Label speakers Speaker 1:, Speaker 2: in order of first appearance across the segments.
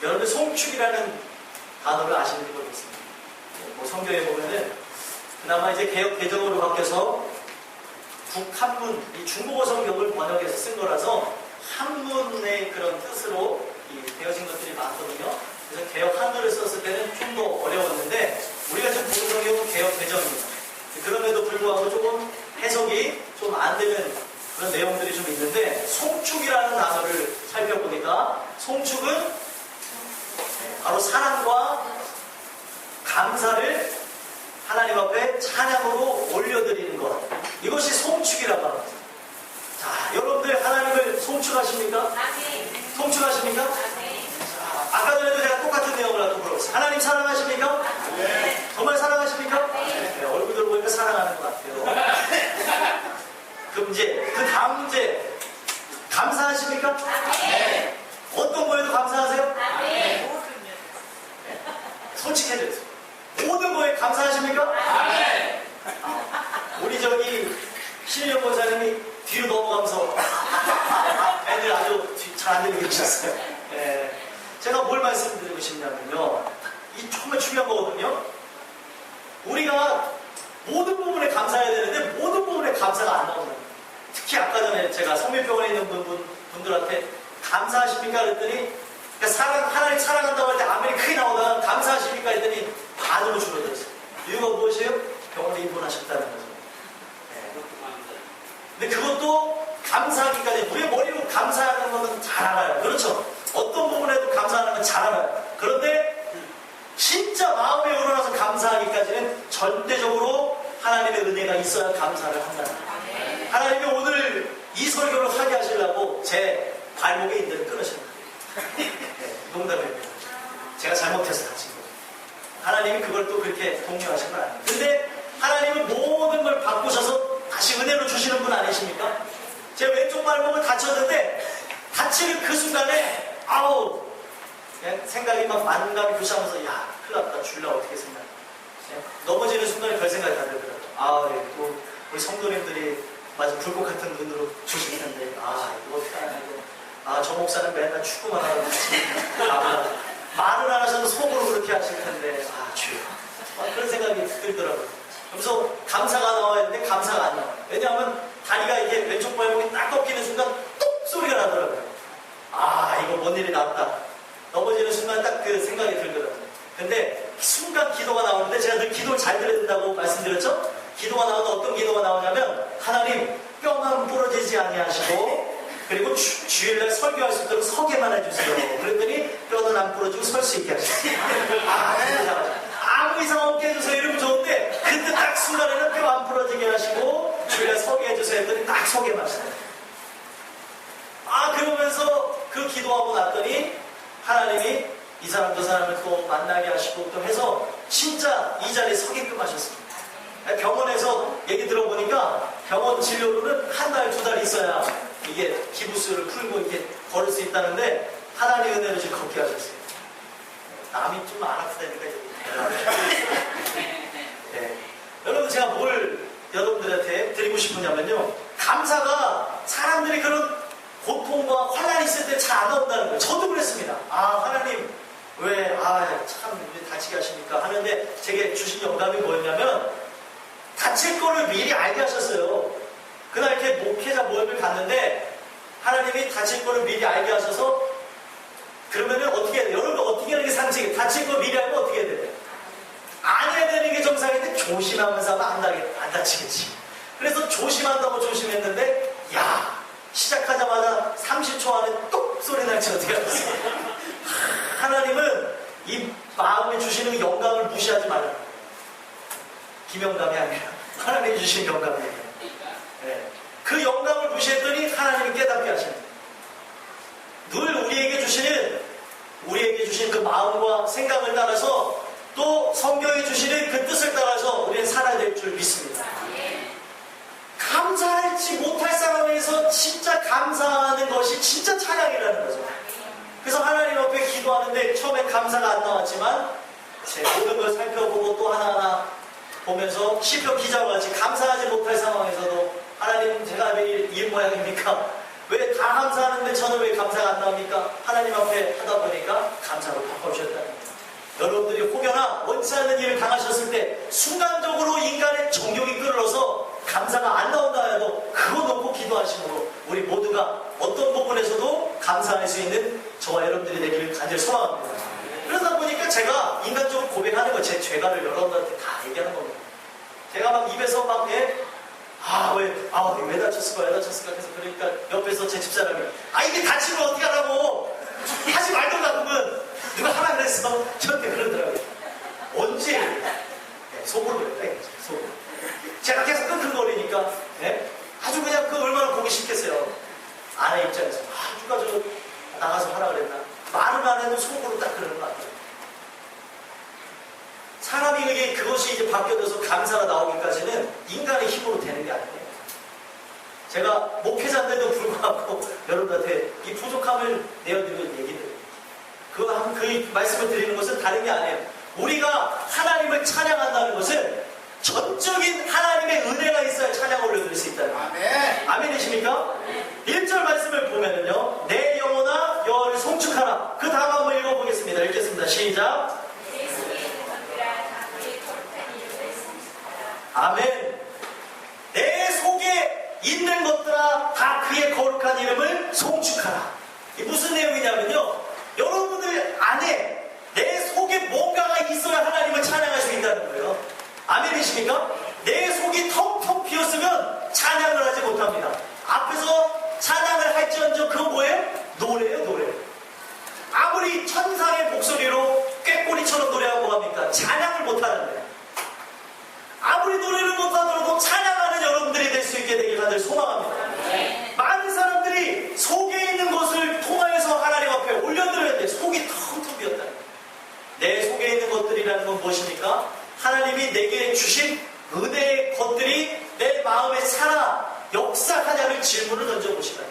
Speaker 1: 여러분 송축이라는 단어를 아시는지 모르겠습니다. 뭐 성경에 보면은 그나마 이제 개역 개정으로 바뀌어서 북한문, 이 중국어 성경을 번역해서 쓴 거라서 한문의 그런 뜻으로 되어진 것들이 많거든요. 그래서 개역 한글을 썼을 때는 좀 더 어려웠는데 우리가 지금 보는 성경은 개역 개정입니다. 그럼에도 불구하고 조금 해석이 좀 안 되는 그런 내용들이 좀 있는데 송축이라는 단어를 살펴보니까 송축은 바로 사랑과 감사를 하나님 앞에 찬양으로 올려드리는 것, 이것이 송축이라고 합니다. 자, 여러분들 하나님을 송축하십니까? 송축하십니까? 자, 아까 전에도 제가 똑같은 내용을 하고 물어봤어요. 하나님 사랑하십니까? 네. 정말 사랑하십니까? 네. 얼굴들 보니까 사랑하는 것 같아요. 그럼 이제 그 다음 문제, 감사하십니까? 네. 어떤 거에도 감사하세요? 네. 솔직해져요. 모든 거에 감사하십니까? 네. 우리 저기 신일영 권사님이 뒤로 넘어가면서 애들 아주 잘 안 들리게 해주셨어요. 네. 제가 뭘 말씀드리고 싶냐면요, 이 정말 중요한 거거든요. 우리가 모든 부분에 감사해야 되는데 모든 부분에 감사가 안 나옵니다. 특히 아까 전에 제가 성밀병원에 있는 분들한테 감사하십니까? 그랬더니 하나님 사랑한다고 할 때 아멘이 크게 나오다가 감사하십니까? 했더니 반으로 줄어들었어요. 이유가 무엇이에요? 병원에 입원하셨다는 거죠. 네. 근데 그것도 감사하기까지, 우리의 머리로 감사하는 것은 잘 알아요. 그렇죠? 어떤 부분에도 감사하는 건 잘 알아요. 그런데 진짜 마음에 우러나서 감사하기까지는 절대적으로 하나님의 은혜가 있어야 감사를 한다는 거예요. 하나님이 오늘 이 설교를 하게 하시려고 제 발목에 인대를 끊으신 거예요. 네, 농담입니다. 제가 잘못해서 다친 거예요. 하나님이 그걸 또 그렇게 독려하신 건 아니에요. 근데 하나님은 모든 걸 바꾸셔서 다시 은혜로 주시는 분 아니십니까? 제 왼쪽 발목을 다쳤는데 다치는 그 순간에 아우, 그냥 생각이 막 만감이 교차하면서 야, 큰일 났다. 줄라 어떻게 생각해? 넘어지는 순간에 별 생각이 안 들더라고요. 아, 또 우리 성도님들이 마치 불꽃 같은 눈으로 보실 텐데, 아, 이거 어떡하냐, 이거. 아, 저 목사는 맨날 축구만 하고 말을 안 하셔도 속으로 그렇게 하실 텐데, 아, 주여. 그런 생각이 들더라고요. 그래서 감사가 나와야 되는데 감사가 안 나와요. 왜냐하면 다리가 이게 왼쪽 발목이 딱 꺾이는 순간 뚝 소리가 나더라고요. 아, 이거 뭔 일이 났다. 넘어지는 순간 딱 그 생각이 들더라고요. 근데 순간 기도가 나오는데 제가 늘 기도를 잘 들어야 된다고 말씀드렸죠? 기도가 나오면 어떤 기도가 나오냐면, 하나님 뼈만 부러지지 아니하시고 그리고 주일날 설교할 수 있도록 서게만 해주세요. 그랬더니 뼈는 안 부러지고 설 수 있게 하셨어요. 아, 아무 이상 없게 해주세요. 이러면 좋은데 그때 딱 순간에는 뼈 안 부러지게 하시고 주일날 서게 해주세요 했더니 딱 서게만 하셨어요. 아, 그러면서 그 기도하고 났더니 하나님이 이 사람 저 사람을 또 만나게 하시고 또 해서 진짜 이 자리에 서게끔 하셨습니다. 병원에서 얘기 들어보니까 병원 진료로는 한 달, 두 달 있어야 이게 기부스를 풀고 이렇게 걸을 수 있다는데 하나님의 은혜로 지금 걷게 하셨어요. 남이 좀 안 아프다니까 네. 여러분, 제가 뭘 여러분들한테 드리고 싶으냐면요, 감사가 사람들이 그런 고통과 환란이 있을 때 잘 안 나온다는 거예요. 저도 그랬습니다. 아, 하나님 왜 참 다치게 하십니까 하는데 제게 주신 영감이 뭐였냐면, 다칠 거를 미리 알게 하셨어요. 그날 이렇게 목회자 모임을 갔는데 하나님이 다칠 거를 미리 알게 하셔서, 그러면은 어떻게 해야 돼요? 여러분 어떻게 하는 게 상식이에요? 다칠 거 미리 알면 어떻게 해야 돼요? 안 해야 되는 게 정상인데 조심하면서 하면 안 다치겠지. 그래서 조심한다고 조심했는데, 야, 시작하자마자 30초 안에 똑 소리 날지 어떻게 하겠어요? 하나님은 이 마음에 주시는 영감을 무시하지 말아요. 김영감이 아니라 하나님이 주신 영감이에요. 네. 그 영감을 무시했더니 하나님이 깨닫게 하십니다. 늘 우리에게 주시는 그 마음과 생각을 따라서, 또 성경이 주시는 그 뜻을 따라서 우리는 살아야 될 줄 믿습니다. 감사할지 못할 상황에서 진짜 감사하는 것이 진짜 찬양이라는 거죠. 그래서 하나님 앞에 기도하는데 처음에 감사가 안 나왔지만 제 모든 걸 살펴보고 또 하나하나 보면서 시편 기자와 같이 감사하지 못할 상황에서도 하나님 제가 왜 이 모양입니까? 왜 다 감사하는데 저는 왜 감사가 안 나옵니까? 하나님 앞에 하다 보니까 감사로 바꿔주셨다는 거예요. 여러분들이 혹여나 원치 않는 일을 당하셨을 때 순간적으로 인간의 정욕이 끌어서 감사가 안 나온다 해도 그거 놓고 기도하심으로 우리 모두가 어떤 부분에서도 감사할 수 있는 저와 여러분들이 되기를 간절히 소망합니다. 그러다 보니까 제가 인간적으로 고백하는 거, 제 죄가를 여러분들한테 다 얘기하는 겁니다. 제가 막 입에서 막 왜 다쳤을까 해서 그러니까 옆에서 제 집사람이 이게 다치면 어떻게 하라고 하지 말던가 그러면 누가 하라 그랬어? 저한테 그러더라고요. 언제? 네, 속으로 그랬다. 속으로. 제가 계속 끙끙거리니까 아주 그냥 그 얼마나 보기 싫겠어요. 아내 입장에서 누가 저 나가서 하라 그랬나? 말은 안 해도 속으로 딱 그러는 것 같아요. 사람이 그것이 이제 바뀌어져서 감사가 나오기까지는 인간의 힘으로 되는 게 아니에요. 제가 목회자인데도 불구하고 여러분한테 이 부족함을 내어드리는 얘기들. 그 말씀을 드리는 것은 다른 게 아니에요. 우리가 하나님을 찬양한다는 것은 전적인 하나님의 은혜가 있어야 찬양 올려드릴 수 있다는 거예요. 아멘. 아멘이십니까? 1절 말씀을 보면은요. 내 영혼아 여호와를 송축하라. 그 다음 한번 읽어보겠습니다. 읽겠습니다. 시작. 아멘. 내 속에 있는 것들아 다 그의 거룩한 이름을 송축하라. 이 무슨 내용이냐면요. 여러분들 안에 내 속에 뭔가가 있어야 하나님을 찬양할 수 있다는 거예요. 아멘이십니까? 내 속이 텅텅 비었으면 찬양을 하지 못합니다. 앞에서 찬양을 할지언정 그건 뭐예요? 노래예요, 노래. 아무리 천상의 목소리로 꾀꼬리처럼 노래하고 뭐합니까? 찬양을 못하는데. 아무리 노래를 못하더라도 찬양하는 여러분들이 될 수 있게 되길 다들 소망합니다. 많은 사람들이 속에 있는 것을 통하여서 하나님 앞에 올려드려야 돼. 속이 텅텅 비었다. 내 속에 있는 것들이라는 건 무엇입니까? 하나님이 내게 주신 은혜의 것들이 내 마음에 살아 역사하냐는 질문을 던져보시라.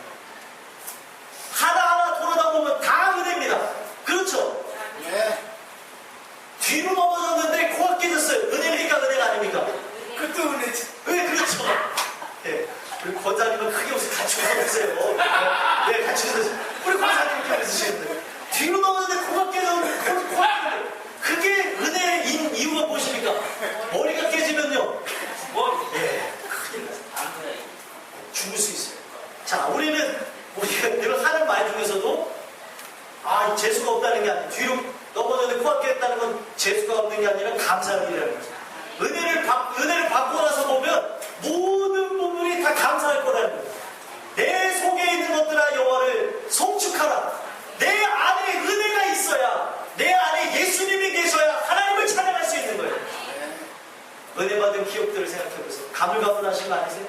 Speaker 1: 하나하나 돌아다 보면 다 은혜입니다. 그렇죠? 네. 뒤로 넘어졌는데 코가 깨졌어요. 은혜입니까? 은혜가 아닙니까? 그것도 은혜지. 네, 그렇죠. 네. 우리 권사님은 크게 웃어 같이 웃어주세요. 네, 같이 웃어주세요. 우리 권사님 이렇게 웃으시는데 뒤로 넘어졌는데 코가 깨졌는데 코가 깨졌는데 그게 은혜인 이유가 무엇입니까? 머리가 깨지면요. 예, 큰일 나요. 죽을 수 있어요. 자, 우리가 늘 하는 말 중에서도 재수가 없다는 게 아니라 뒤로 넘어졌는데 코가 깨졌다는 건 재수가 없는 게 아니라 감사하는 일이라는 거죠. 은혜를 받고 나서 보면 모든 부분이 다 감사할 거라는 거예요. 내 속에 있는 것들아 여호와를 송축하라. 내 안에 은혜가 있어야, 내 안에 예수님이 계셔야 하나님을 찬양할 수 있는 거예요. 은혜 받은 기억들을 생각해보세요. 가물가물하신 거 아니세요?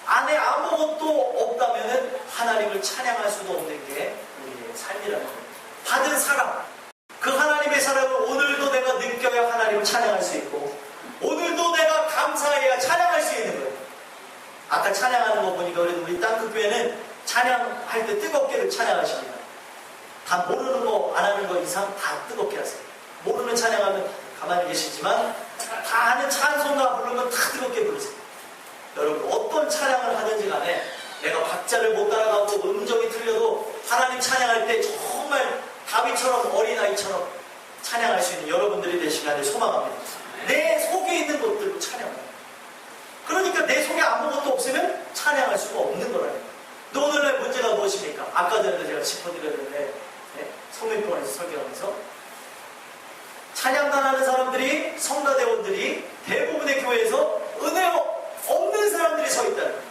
Speaker 1: 안에 아무것도 없다면 하나님을 찬양할 수도 없는 게 우리의 삶이라는 거예요. 받은 사랑, 그 하나님의 사랑을 오늘도 내가 느껴야 하나님을 찬양할 수 있고, 오늘도 내가 감사해야 찬양할 수 있는 거예요. 아까 찬양하는 거 보니까 우리 땅끝교회는 찬양할 때 뜨겁게를 찬양하십니다. 다 모르는 거 안 하는 거 이상 다 뜨겁게 하세요. 모르는 찬양하면 가만히 계시지만 다 아는 찬송가 부르면 다 뜨겁게 부르세요. 여러분 어떤 찬양을 하든지 간에 내가 박자를 못 따라가고 음정이 틀려도 하나님 찬양할 때 정말 다윗처럼 어린아이처럼 찬양할 수 있는 여러분들이 되시기를 소망합니다. 내 속에 있는 것들로 찬양합니다. 그러니까 내 속에 아무것도 없으면 찬양할 수가 없는 거라니까. 근데 오늘날 문제가 무엇입니까? 아까 전에도 제가 짚어드렸는데 성민병원에서 설교하면서 찬양단 하는 사람들이, 성가대원들이 대부분의 교회에서 은혜 없는 사람들이 서 있다는 거예요.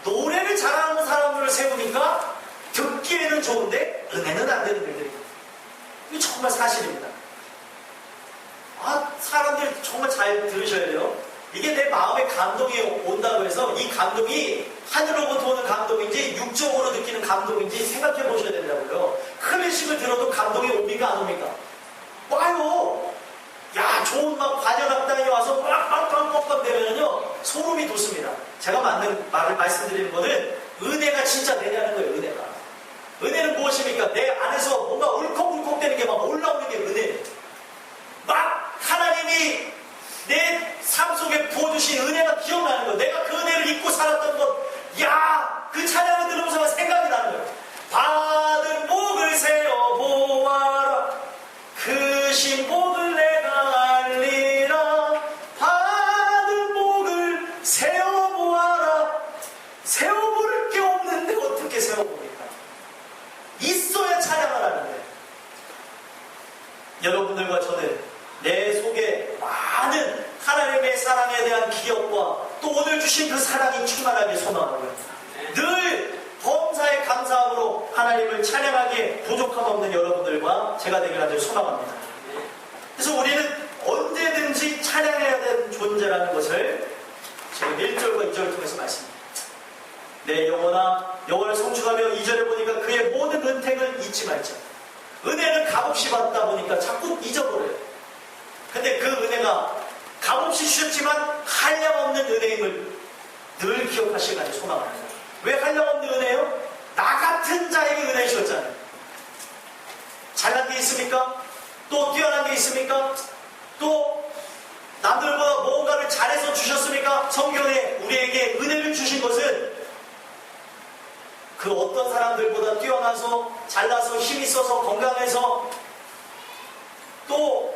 Speaker 1: 노래를 잘하는 사람들을 세우니까 듣기에는 좋은데 은혜는 안 되는 일들입니다. 이게 정말 사실입니다. 사람들 정말 잘 들으셔야 돼요. 이게 내 마음에 감동이 온다고 해서 이 감동이 하늘로부터 오는 감동인지 육적으로 느끼는 감동인지 생각해 보셔야 된다고요. 클래식을 들어도 감동이 옵니까 안 옵니까? 와요. 야, 좋은 막 관현악단이 와서 빵빵빵빵 되면요 소름이 돋습니다. 제가 말씀드리는 거는 은혜가 진짜 되냐는 거예요. 은혜가. 은혜는 무엇입니까? 내 안에서 뭔가 울컥울컥 되는 게 막 올라오는 게 은혜예요. 막 하나님이 내 삶 속에 부어주신 은혜가 기억나는 거. 내가 그 은혜를 잊고 살았던 것, 주신 그 사랑이 충만하게 소망하고요. 늘 범사에 감사함으로 하나님을 찬양하기에 부족함 없는 여러분들과 제가 되길 아주 소망합니다. 그래서 우리는 언제든지 찬양해야 되는 존재라는 것을 지금 1절과 2절을 통해서 말씀합니다. 내 영혼아 여호와를 송축하며 2절에 보니까 그의 모든 은택을 잊지 말자. 은혜는 값없이 받다 보니까 자꾸 잊어버려요. 근데 그 은혜가 값없이 주셨지만 한량없는 은혜임을 늘 기억하시길 소망합니다. 왜 한량없는 은혜예요? 나 같은 자에게 은혜 주셨잖아요. 잘난 게 있습니까? 또 뛰어난 게 있습니까? 또 남들보다 뭔가를 잘해서 주셨습니까? 성경에 우리에게 은혜를 주신 것은 그 어떤 사람들보다 뛰어나서 잘나서 힘 있어서 건강해서 또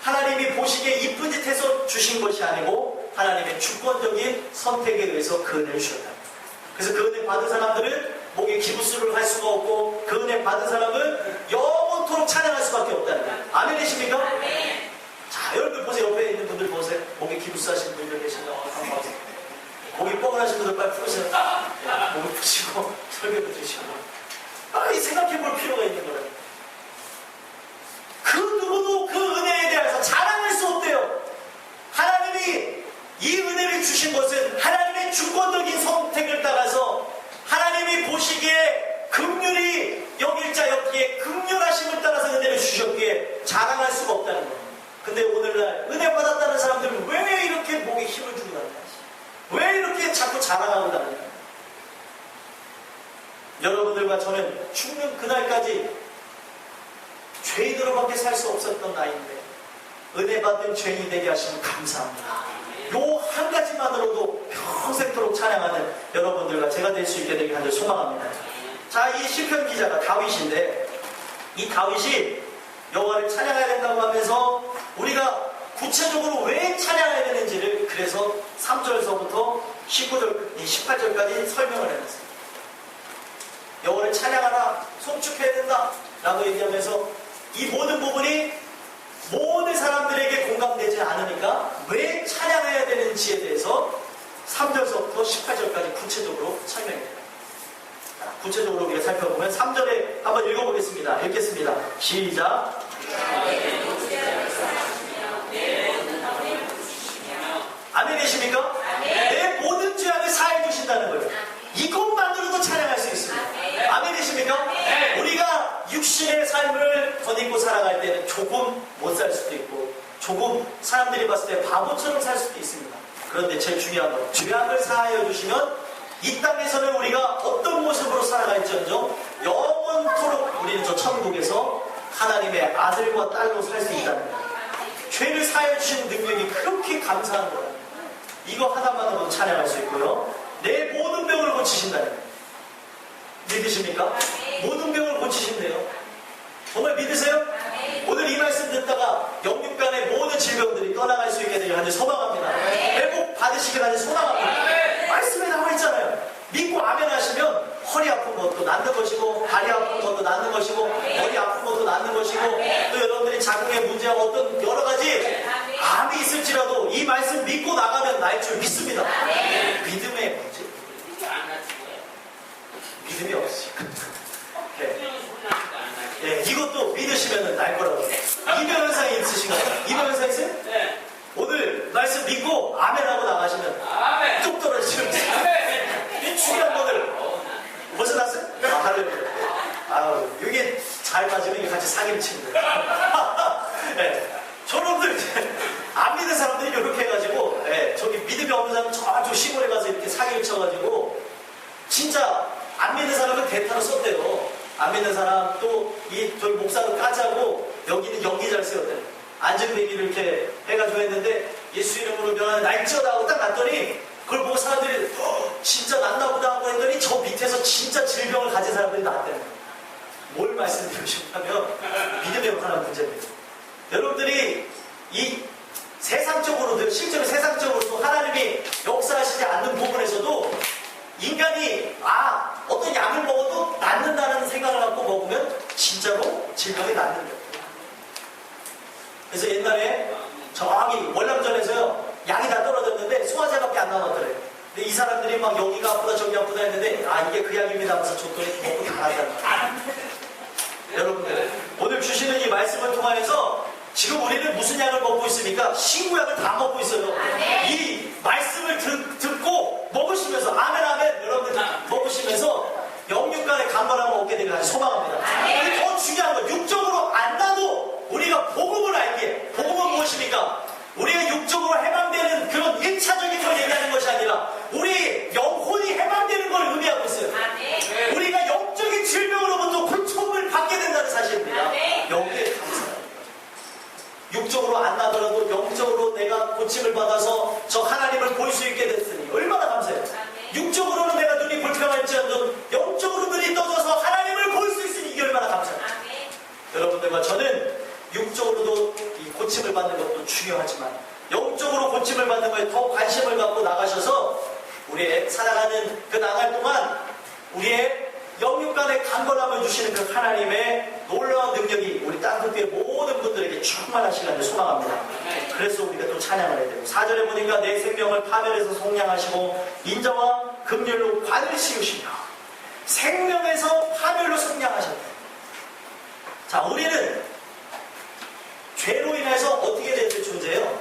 Speaker 1: 하나님이 보시기에 이쁜 짓 해서 주신 것이 아니고 하나님의 주권적인 선택에 의해서 그 은혜를 주셨다. 그래서 그 은혜 받은 사람들은 목에 기부수를 할 수가 없고 그 은혜 받은 사람은 영원토록 찬양할 수밖에 없다는 거예요. 아멘이십니까? 아멘. 자, 여러분들 보세요. 옆에 있는 분들 보세요. 목에 기부수 하시는 분들 계신가? 한번 보세요. 목이 뻐근하신 분들 빨리 풀으세요. 네, 목을 푸시고 설교도 드시고 빨리 생각해 볼 필요가 있는 거예요. 그 누구도 그 은혜에 대해서 자랑할 수 없대요. 하나님이 이 은혜를 주신 것은 하나님의 주권적인 선택을 따라서 하나님이 보시기에 긍휼히 여길 자였기에 긍휼하심을 따라서 은혜를 주셨기에 자랑할 수가 없다는 거예요. 근데 오늘날 은혜 받았다는 사람들은 왜 이렇게 목에 힘을 주고 다니냐? 왜 이렇게 자꾸 자랑하고 다니냐? 여러분들과 저는 죽는 그날까지 죄인으로밖에 살 수 없었던 나이인데 은혜 받는 죄인이 되게 하시면 감사합니다. 요 한 가지만으로도 평생토록 찬양하는 여러분들과 제가 될 수 있게 되길 하늘 소망합니다. 자, 이 시편 기자가 다윗인데 이 다윗이 여호와를 찬양해야 된다고 하면서 우리가 구체적으로 왜 찬양해야 되는지를 그래서 3절서부터 18절까지 설명을 해놨습니다. 여호와를 찬양하라, 송축해야 된다 라고 얘기하면서 이 모든 부분이 모든 사람들에게 공감되지 않으니까 왜 찬양해야 되는지에 대해서 3절서부터 18절까지 구체적으로 설명해요. 구체적으로 우리가 살펴보면 3절에 한번 읽어보겠습니다. 읽겠습니다. 시작. 아멘이십니까? 내 모든 죄악을 사해 주신다는 거예요. 이것만으로도 찬양할 수 있습니다. 아멘이십니까? 우리가 육신의 삶을 덧입고 살아갈 때는 조금 못 살 수도 있고 조금 사람들이 봤을 때 바보처럼 살 수도 있습니다. 그런데 제일 중요한 건 죄악을 사하여 주시면 이 땅에서는 우리가 어떤 모습으로 살아갈지언정 영원토록 우리는 저 천국에서 하나님의 아들과 딸로 살 수 있다는 거예요. 죄를 사하여 주시는 능력이 그렇게 감사한 거예요. 이거 하나만으로도 찬양할 수 있고요. 내 모든 병을 고치신다는 거예요. 믿으십니까? 모든 병을 고치신대요. 정말 믿으세요? 오늘 이 말씀 듣다가 영육 간의 모든 질병들이 떠나갈 수 있게 되길 하늘 소망합니다. 회복 받으시길 하늘 소망합니다. 말씀에 나와 있잖아요. 믿고 아멘 하시면 허리 아픈 것도 낫는 것이고 다리 아픈 것도 낫는 것이고 머리 아픈 것도 낫는 것이고 또 여러분들이 자궁의 문제와 어떤 여러 가지 암이 있을지라도 이 말씀 믿고 나가면 나을 줄 믿습니다. 믿음의 문제. 믿음이 없으니까. 네, 이것도 믿으시면 날 거라고. 이병 현상이 있으신가요? 이병 현상 있어요? 네. 오늘 말씀 믿고 아멘하고 나가시면 뚝 떨어지면 이 중요한 거를 벌써 났어요? 할렐루야. 아우, 이게 잘 맞으면 같이 사기를 치는 거예요. 네. 저놈들 안 믿는 사람들이 이렇게 해가지고 저기 믿음이 없는 사람은 저쪽 시골에 가서 이렇게 사기를 쳐가지고 진짜 안 믿는 사람은 대타로 썼대요. 안 믿는 사람 또 저기 목사도 까자고 여기는 연기 잘 쓰였대요. 안전뱅이를 이렇게 해가지고 했는데 예수 이름으로 변하는 날쩌다 하고 딱 났더니 그걸 보고 사람들이 진짜 낫나 보다 하고 했더니 저 밑에서 진짜 질병을 가진 사람들이 낫대요. 뭘 말씀드리고 싶냐면 믿음에 관한 문제입니다. 여러분들이 이 세상적으로도 실제로 세상적으로도 하나님이 역사하시지 않는 부분에서도 인간이 어떤 약을 먹어도 낫는다는 생각을 갖고 먹으면 진짜로 질병이 낫는 거예요. 그래서 옛날에 저기 월남전에서요 약이 다 떨어졌는데 소화제밖에 안 남았더래요. 근데 이 사람들이 막 여기가 아프다 저기 아프다 했는데 아 이게 그 약입니다 하면서 줬더니 먹고 다 난다는 거예요. 여러분들 오늘 주시는 이 말씀을 통하여서 지금 우리는 무슨 약을 먹고 있습니까? 신구약을 다 먹고 있어요. 이 말씀을 듣고 먹으시면서 아멘 아멘 여러분들 먹으시면서 영육간의 강건함을 얻게 되기를 소망합니다. 근데 더 중요한 건 육적으로 안 나도 우리가 복음을 알기에 복음은 무엇입니까? 우리가 육적으로 해방되는 그런 1차적인 걸 얘기하는 것이 아니라 우리 영혼이 해방되는 걸 의미하고 있어요. 우리가 영적인 질병으로부터 고침을 받게 된다는 사실입니다. 여기에 감사합니다. 육적으로 안 나더라도 영적으로 내가 고침을 받아서 저 하나님을 볼 수 있게 됐으니 얼마나 감사해요. 육적으로는 내가 눈이 불평할지라도 영적으로 눈이 떠져서 하나님을 볼 수 있으니 이게 얼마나 감사해요. 여러분들과 저는 육적으로도 이 고침을 받는 것도 중요하지만 영적으로 고침을 받는 것에 더 관심을 갖고 나가셔서 우리의 살아가는 그 나갈 동안 우리의 영육간의 강건함을 주시는 그 하나님의 놀라운 능력이 우리 땅끝의 모든 분들에게 충만하시기를 소망합니다. 그래서 우리가 또 찬양을 해야 되고 4절에 보니까 내 생명을 파멸해서 속량하시고 인자와 긍휼로 관을 씌우시며 생명에서 파멸로 속량하셨다. 자, 우리는 죄로 인해서 어떻게 될 존재예요?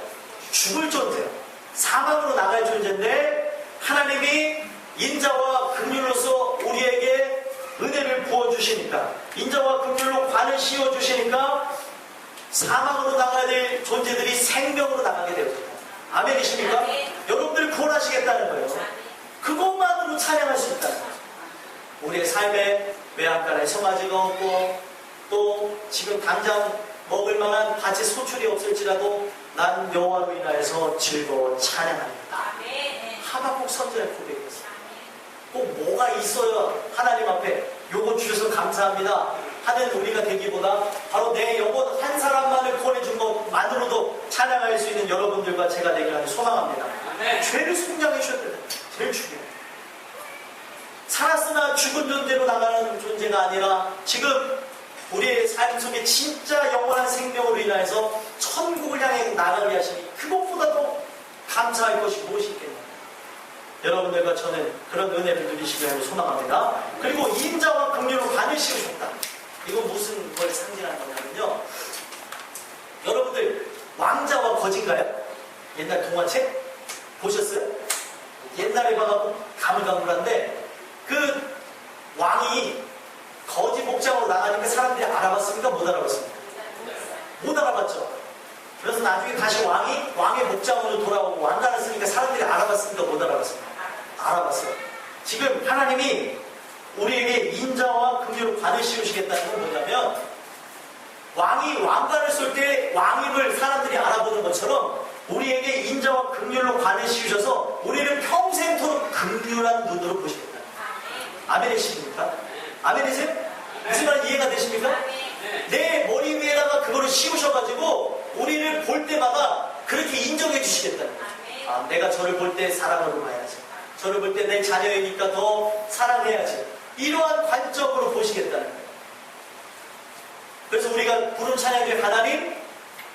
Speaker 1: 죽을 존재예요. 사망으로 나갈 존재인데 하나님이 인자와 긍휼로서 우리에게 은혜를 부어주시니까 인자와 긍휼로 관을 씌워주시니까 사망으로 나가야 될 존재들이 생명으로 나가게 되었습니다. 아멘이십니까? 여러분들 구원하시겠다는 거예요. 그것만으로 찬양할 수 있다는 거예요. 우리의 삶에 외양간에 송아지가 없고 또 지금 당장 먹을 만한 밭에 소출이 없을지라도 난 여호와로 인하여서 즐거워 찬양합니다. 하박국 선지자의 고백이었어요. 꼭 뭐가 있어야 하나님 앞에 요거 주셔서 감사합니다 하는 우리가 되기보다 바로 내 영혼 한 사람만을 구원해준 것만으로도 찬양할 수 있는 여러분들과 제가 되기를 소망합니다. 죄를 속량해 주셔야 돼요. 제일 중요해요. 살았으나 죽은 존재로 나가는 존재가 아니라 지금 우리의 삶 속에 진짜 영원한 생명으로 인하여서 천국을 향해 나가게 하시니 그것보다 더 감사할 것이 무엇이 있겠나요? 여러분들과 저는 그런 은혜를 누리시기 위해 소망합니다. 그리고 인자와 긍휼로 관을 씌우셨다. 이건 무슨 걸 상징하는 거냐면요. 여러분들 왕자와 거지인가요? 옛날 동화책 보셨어요? 옛날에 봐가지고 가물가물한데 그 왕이 거지 복장으로 나가니까 사람들이 알아봤습니까? 못 알아봤습니까? 못 알아봤죠. 그래서 나중에 다시 왕의 복장으로 돌아오고 왕관을 쓰니까 사람들이 알아봤습니까? 못 알아봤습니까? 알아봤어요. 지금 하나님이 우리에게 인자와 긍휼로 관을 씌우시겠다는 건 뭐냐면 왕이 왕관을 쓸 때 왕임을 사람들이 알아보는 것처럼 우리에게 인자와 긍휼로 관을 씌우셔서 우리를 평생토록 긍휼한 눈으로 보시겠다. 아멘이십니까? 아멘이세요? 무슨 말 이해가 되십니까? 내 머리 위에다가 그거를 씌우셔가지고 우리를 볼 때마다 그렇게 인정해 주시겠다는 거죠. 아, 내가 저를 볼 때 사랑으로 봐야지. 저를 볼 때 내 자녀이니까 더 사랑해야지. 이러한 관점으로 보시겠다는 거예요. 그래서 우리가 부른 찬양 중에 하나님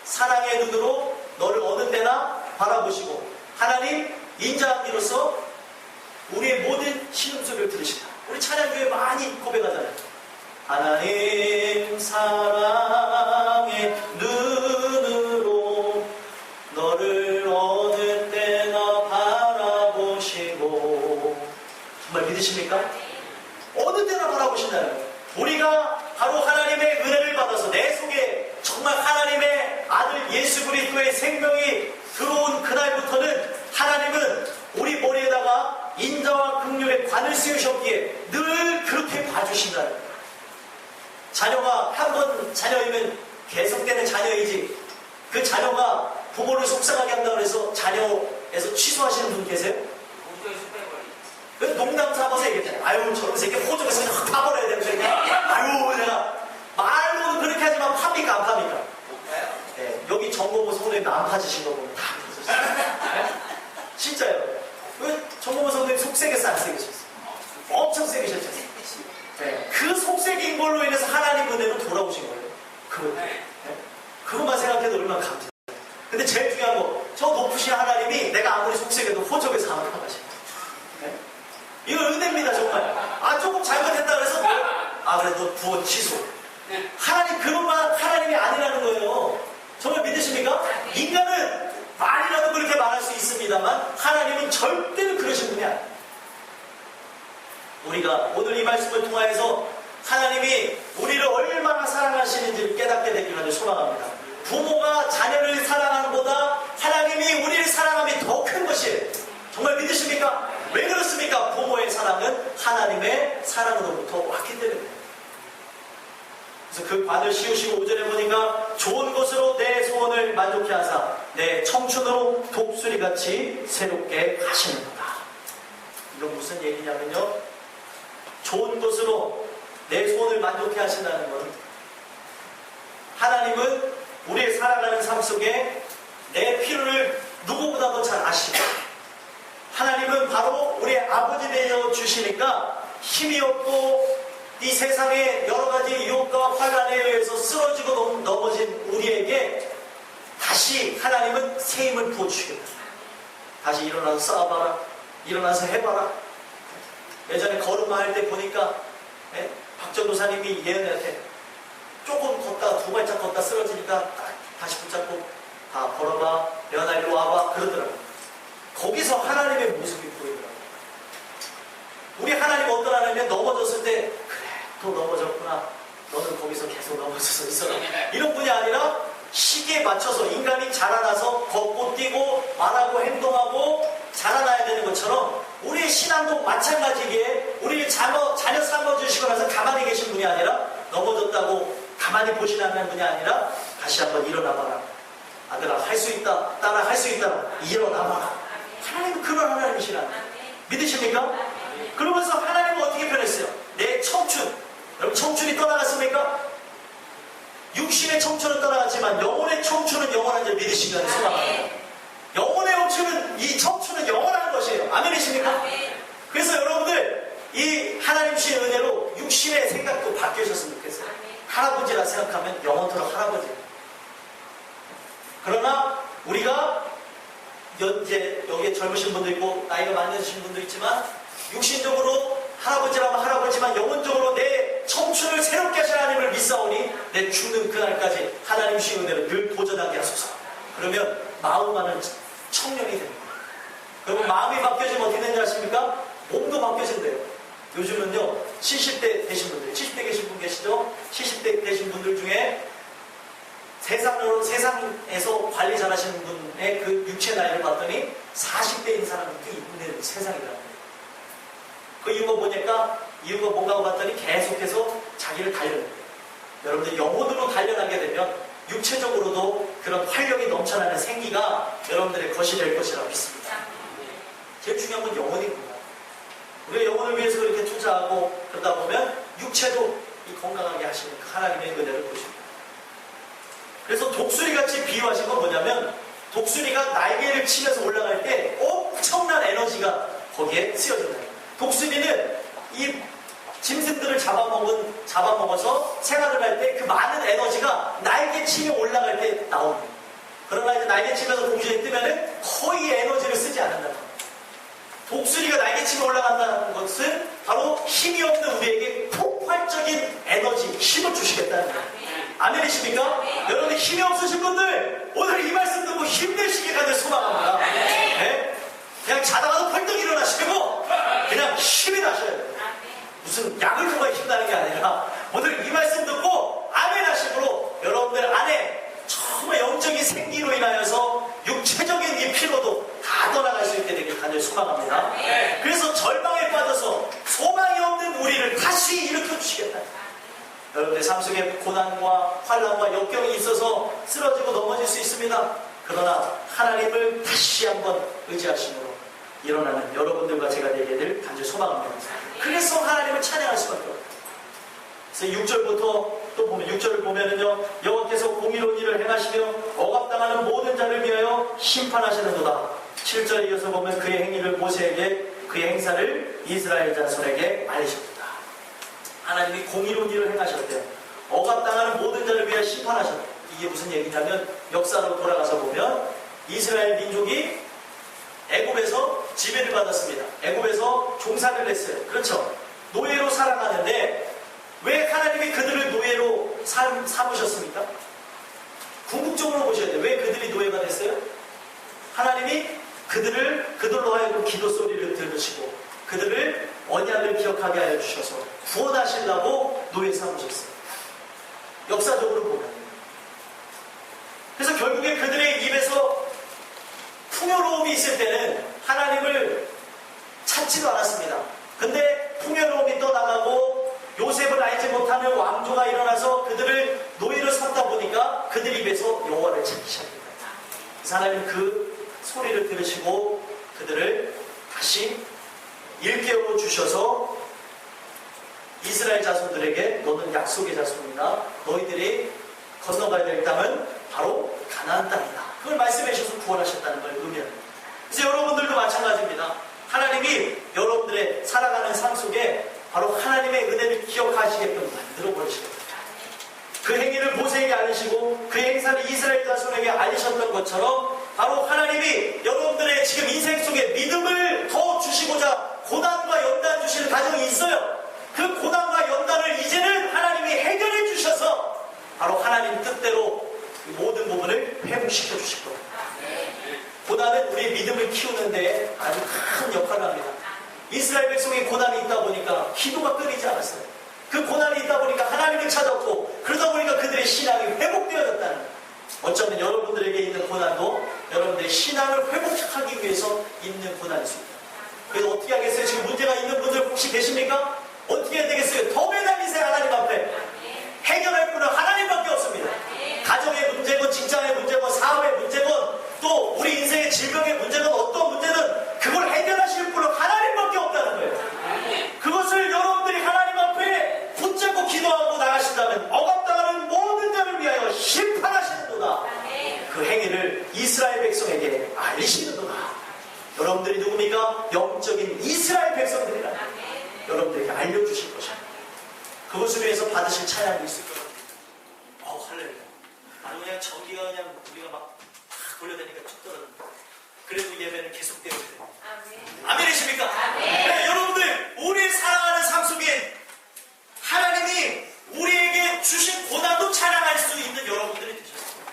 Speaker 1: 사랑의 눈으로 너를 어느 때나 바라보시고 하나님 인자함으로써 우리의 모든 신음소리를 들으신다. 우리 찬양 중에 많이 고백하잖아요. 하나님 사랑의 눈으로 너를 어느 때나 바라보시고 정말 믿으십니까? 어느 때나 바라보신다는 거예요. 우리가 바로 하나님의 은혜를 받아서 내 속에 정말 하나님의 아들 예수 그리스도의 생명이 들어온 그날부터는 하나님은 우리 머리에다가 인자와 긍휼의 관을 씌우셨기에 늘 그렇게 봐주신다는 거예요. 자녀가 한 번 자녀이면 계속되는 자녀이지 그 자녀가 부모를 속상하게 한다고 해서 자녀에서 취소하시는 분 계세요? 그 농담 삼아서 얘기했잖아요. 아유 저런 새끼 호적에서 그냥 확 파버려야 되는 거야. 아유 내가 말로는 그렇게 하지만 팝니까 안 팝니까? 네, 여기 정보부 성도님도 안 파지신 거 보면 다 파셨어요. 진짜요. 그 정보부 성도님 속 세겠어 안 세겠어요? 엄청 세계셨죠. 네, 그 속색인 걸로 인해서 하나님 은혜로 돌아오신 거예요. 그것만 생각해도 얼마나 감사해요. 근데 제일 중요한 거, 저 높으신 하나님이 내가 아무리 속색해도 호적에서 하나님 하신 거예요. 그래도 구원 취소. 하나님 그것만 하나님이 아니라는 거예요. 정말 믿으십니까? 인간은 말이라도 그렇게 말할 수 있습니다만 하나님은 절대로 그러신 분이 아니에요. 우리가 오늘 이 말씀을 통하여서 하나님이 우리를 얼마나 사랑하시는지를 깨닫게 되기를 소망합니다. 부모가 자녀를 사랑하는 것보다 하나님이 우리를 사랑함이 더 큰 것이에요. 정말 믿으십니까? 왜 그렇습니까? 부모의 사랑은 하나님의 사랑으로부터 왔기 때문에. 그래서 그 관을 씌우시고 5절에 보니까 좋은 것으로 내 소원을 만족케 하사 내 청춘으로 독수리같이 새롭게 하시는구나. 이건 무슨 얘기냐면요, 좋은 것으로 내 소원을 만족케 하신다는 건 하나님은 우리의 살아가는 삶 속에 내 필요를 누구보다도 잘 아시고 하나님은 바로 우리의 아버지 되어 주시니까 힘이 없고 이 세상의 여러 가지 유혹과 환란에 의해서 쓰러지고 넘어진 우리에게 다시 하나님은 새 힘을 부어주시겠다. 다시 일어나서 싸워봐라. 일어나서 해봐라. 예전에 걸음마 할 때 보니까 박 전도사님이 예언한테 조금 걷다 두 발짝 걷다 쓰러지니까 다시 붙잡고 다 걸어봐. 예언아 일로 와봐. 그러더라고요. 거기서 하나님의 모습이 보이더라고요. 우리 하나님 어떤 하나님은 넘어졌을 때 그래 또 넘어졌구나. 너는 거기서 계속 넘어져서 있어라. 이런 분이 아니라 시기에 맞춰서 인간이 자라나서 걷고 뛰고 말하고 행동하고 자라나야 되는 것처럼 우리의 신앙도 마찬가지기에 우리를 자녀 삼아주시고 나서 가만히 계신 분이 아니라 넘어졌다고 가만히 보시는 분이 아니라 다시 한번 일어나봐라. 아들아 할 수 있다. 딸아 할 수 있다. 일어나봐라. 하나님은 그런 하나님이시라. 믿으십니까? 그러면서 하나님은 어떻게 변했어요? 내 청춘. 여러분 청춘이 떠나갔습니까? 육신의 청춘은 떠나갔지만 영혼의 청춘은 영원한 줄 믿으시기를 소망합니다. 영혼의 청춘은 이 청춘은 영원한 것이에요. 아멘이십니까? 그래서 여러분들 이 하나님 주신 은혜로 육신의 생각도 바뀌으셨으면 좋겠어요. 할아버지라 생각하면 영원토록 할아버지예요. 그러나 우리가 이제 여기에 젊으신 분도 있고 나이가 많으신 분도 있지만 육신적으로 할아버지라면 할아버지만 영혼적으로 내 청춘을 새롭게 하신 하나님을 믿사오니 내 죽는 그날까지 하나님 주신 은혜를 늘 도전하게 하소서. 그러면 마음만은 청년이 됩니다. 그러면 마음이 바뀌어지면 어떻게 되는지 아십니까? 몸도 바뀌어진대요. 요즘은요 70대 되신 분들, 70대 계신 분 계시죠? 70대 되신 분들 중에 세상에서 관리 잘하시는 분의 그 육체 나이를 봤더니 40대인 사람이 있는 세상이라는 거예요. 그 이유가 뭐냐까? 이유가 뭔가 봤더니 계속해서 자기를 단련해요. 여러분들 영혼으로 단련하게 되면 육체적으로도 그런 활력이 넘쳐나는 생기가 여러분들의 것이 될 것이라고 믿습니다. 제일 중요한 건 영혼입니다. 우리가 영혼을 위해서 그렇게 투자하고 그러다 보면 육체도 건강하게 하시는 하나님의 은혜를 보십니다. 그래서 독수리같이 비유하신 건 뭐냐면 독수리가 날개를 치면서 올라갈 때 엄청난 에너지가 거기에 쓰여진다. 독수리는 이 짐승들을 잡아먹어서 생활을 할 때 그 많은 에너지가 날개 치며 올라갈 때 나옵니다. 그러나 이제 날개 치면서 동시에 뜨면은 거의 에너지를 쓰지 않는다는 겁니다. 독수리가 날개 치며 올라간다는 것은 바로 힘이 없는 우리에게 폭발적인 에너지, 힘을 주시겠다는 거예요. 아멘이십니까? 여러분 힘이 없으신 분들 오늘 이 말씀 듣고 힘내시길 간절히 소망합니다. 네? 그냥 자다가도 펄떡 일어나시고 그냥 힘이 나셔야 돼요. 무슨 약을 먹어야 힘나는 게 아니라 오늘 이 말씀 듣고 아멘 하시므로 여러분들 안에 정말 영적인 생기로 인하여서 육체적인 이 피로도 다 떠나갈 수 있게 되길 간절히 소망합니다. 그래서 절망에 빠져서 소망이 없는 우리를 다시 일으켜 주시겠다. 여러분의 삶 속에 고난과 환난과 역경이 있어서 쓰러지고 넘어질 수 있습니다. 그러나 하나님을 다시 한번 의지하심으로 일어나는 여러분들과 제가 되게 될 간절히 소망합니다. 그래서 하나님을 찬양할 수밖에 없어요. 그래서 6절부터 또 보면 6절을 보면은요 여호와께서 공의로운 일을 행하시며 억압당하는 모든 자를 위하여 심판하시는도다. 7절에 이어서 보면 그의 행위를 모세에게 그의 행사를 이스라엘 자손에게 알리십니다. 하나님이 공의로운 일을 행하셨대요. 억압당하는 모든 자를 위하여 심판하셨대요. 이게 무슨 얘기냐면 역사로 돌아가서 보면 이스라엘 민족이 애굽에서 지배를 받았습니다. 애굽에서 종살이를 했어요. 그렇죠. 노예로 살아가는데 왜 하나님이 그들을 노예로 삼으셨습니까? 궁극적으로 보셔야 돼요. 왜 그들이 노예가 됐어요? 하나님이 그들로 하여금 기도 소리를 들으시고 그들을 언약을 기억하게 하여 주셔서 구원하시려고 노예 삼으셨어요. 역사적으로 보면. 그래서 결국에 그들의 입에서 풍요로움이 있을 때는 하나님을 찾지도 않았습니다. 근데 풍요로움이 떠나가고 요셉을 알지 못하는 왕조가 일어나서 그들을 노예로 삼다 보니까 그들 입에서 여호와를 찾기 시작합니다. 그래서 하나님 그 소리를 들으시고 그들을 다시 일깨워 주셔서 이스라엘 자손들에게 너는 약속의 자손이다. 너희들이 건너가야 될 땅은 바로 가나안 땅이다. 그걸 말씀해 주셔서 구원하셨다는 걸 의미합니다. 그래서 여러분들도 마찬가지입니다. 하나님이 여러분들의 살아가는 삶 속에 바로 하나님의 은혜를 기억하시게끔 만들어 버리시거든요. 그 행위를 모세에게 알리시고 그 행사를 이스라엘 자손에게 알리셨던 것처럼 바로 하나님이 여러분들의 지금 인생 속에 믿음을 더 주시고자 고난과 연단 주시는 가정이 있어요. 그 고난과 연단을 이제는 하나님이 해결해 주셔서 바로 하나님 뜻대로 모든 부분을 회복시켜 주실 겁니다. 고난은 우리의 믿음을 키우는 데 아주 큰 역할을 합니다. 이스라엘 백성이 고난이 있다 보니까 기도가 끊이지 않았어요. 그 고난이 있다 보니까 하나님을 찾았고 그러다 보니까 그들의 신앙이 회복되어졌다는 거예요. 어쩌면 여러분들에게 있는 고난도 여러분들의 신앙을 회복하기 위해서 있는 고난일 수 있다. 그래서 어떻게 하겠어요? 지금 문제가 있는 분들 혹시 계십니까? 어떻게 해야 되겠어요? 더 매달리세요. 하나님 앞에. 해결할 분은 하나님밖에 없습니다. 가정의 문제건 직장의 문제건 사업의 문제건 또 우리 인생의 질병의 문제건 어떤 문제든 그걸 해결하실 분은 하나님밖에 없다는 거예요. 그것을 여러분들이 하나님 앞에 붙잡고 기도하고 나가신다면 억압당하는 모든 자를 위하여 심판하시는도다. 그 행위를 이스라엘 백성에게 알리시는도다. 여러분들이 누굽니까? 영적인 이스라엘 백성들이라 여러분들에게 알려주실 것입니다. 그것을 위해서 받으실 찬양이 있을 겁니다. 할렐루야. 아주 그냥 전기가 그냥 우리가 막 돌려대니까 쭉 떨어집니다. 그래도 예배는 계속되어야 됩니다. 아멘이십니까? 네, 여러분들 우리의 살아가는 삶 속에 하나님이 우리에게 주신 고난도 찬양할 수 있는 여러분들이 되셨습니다.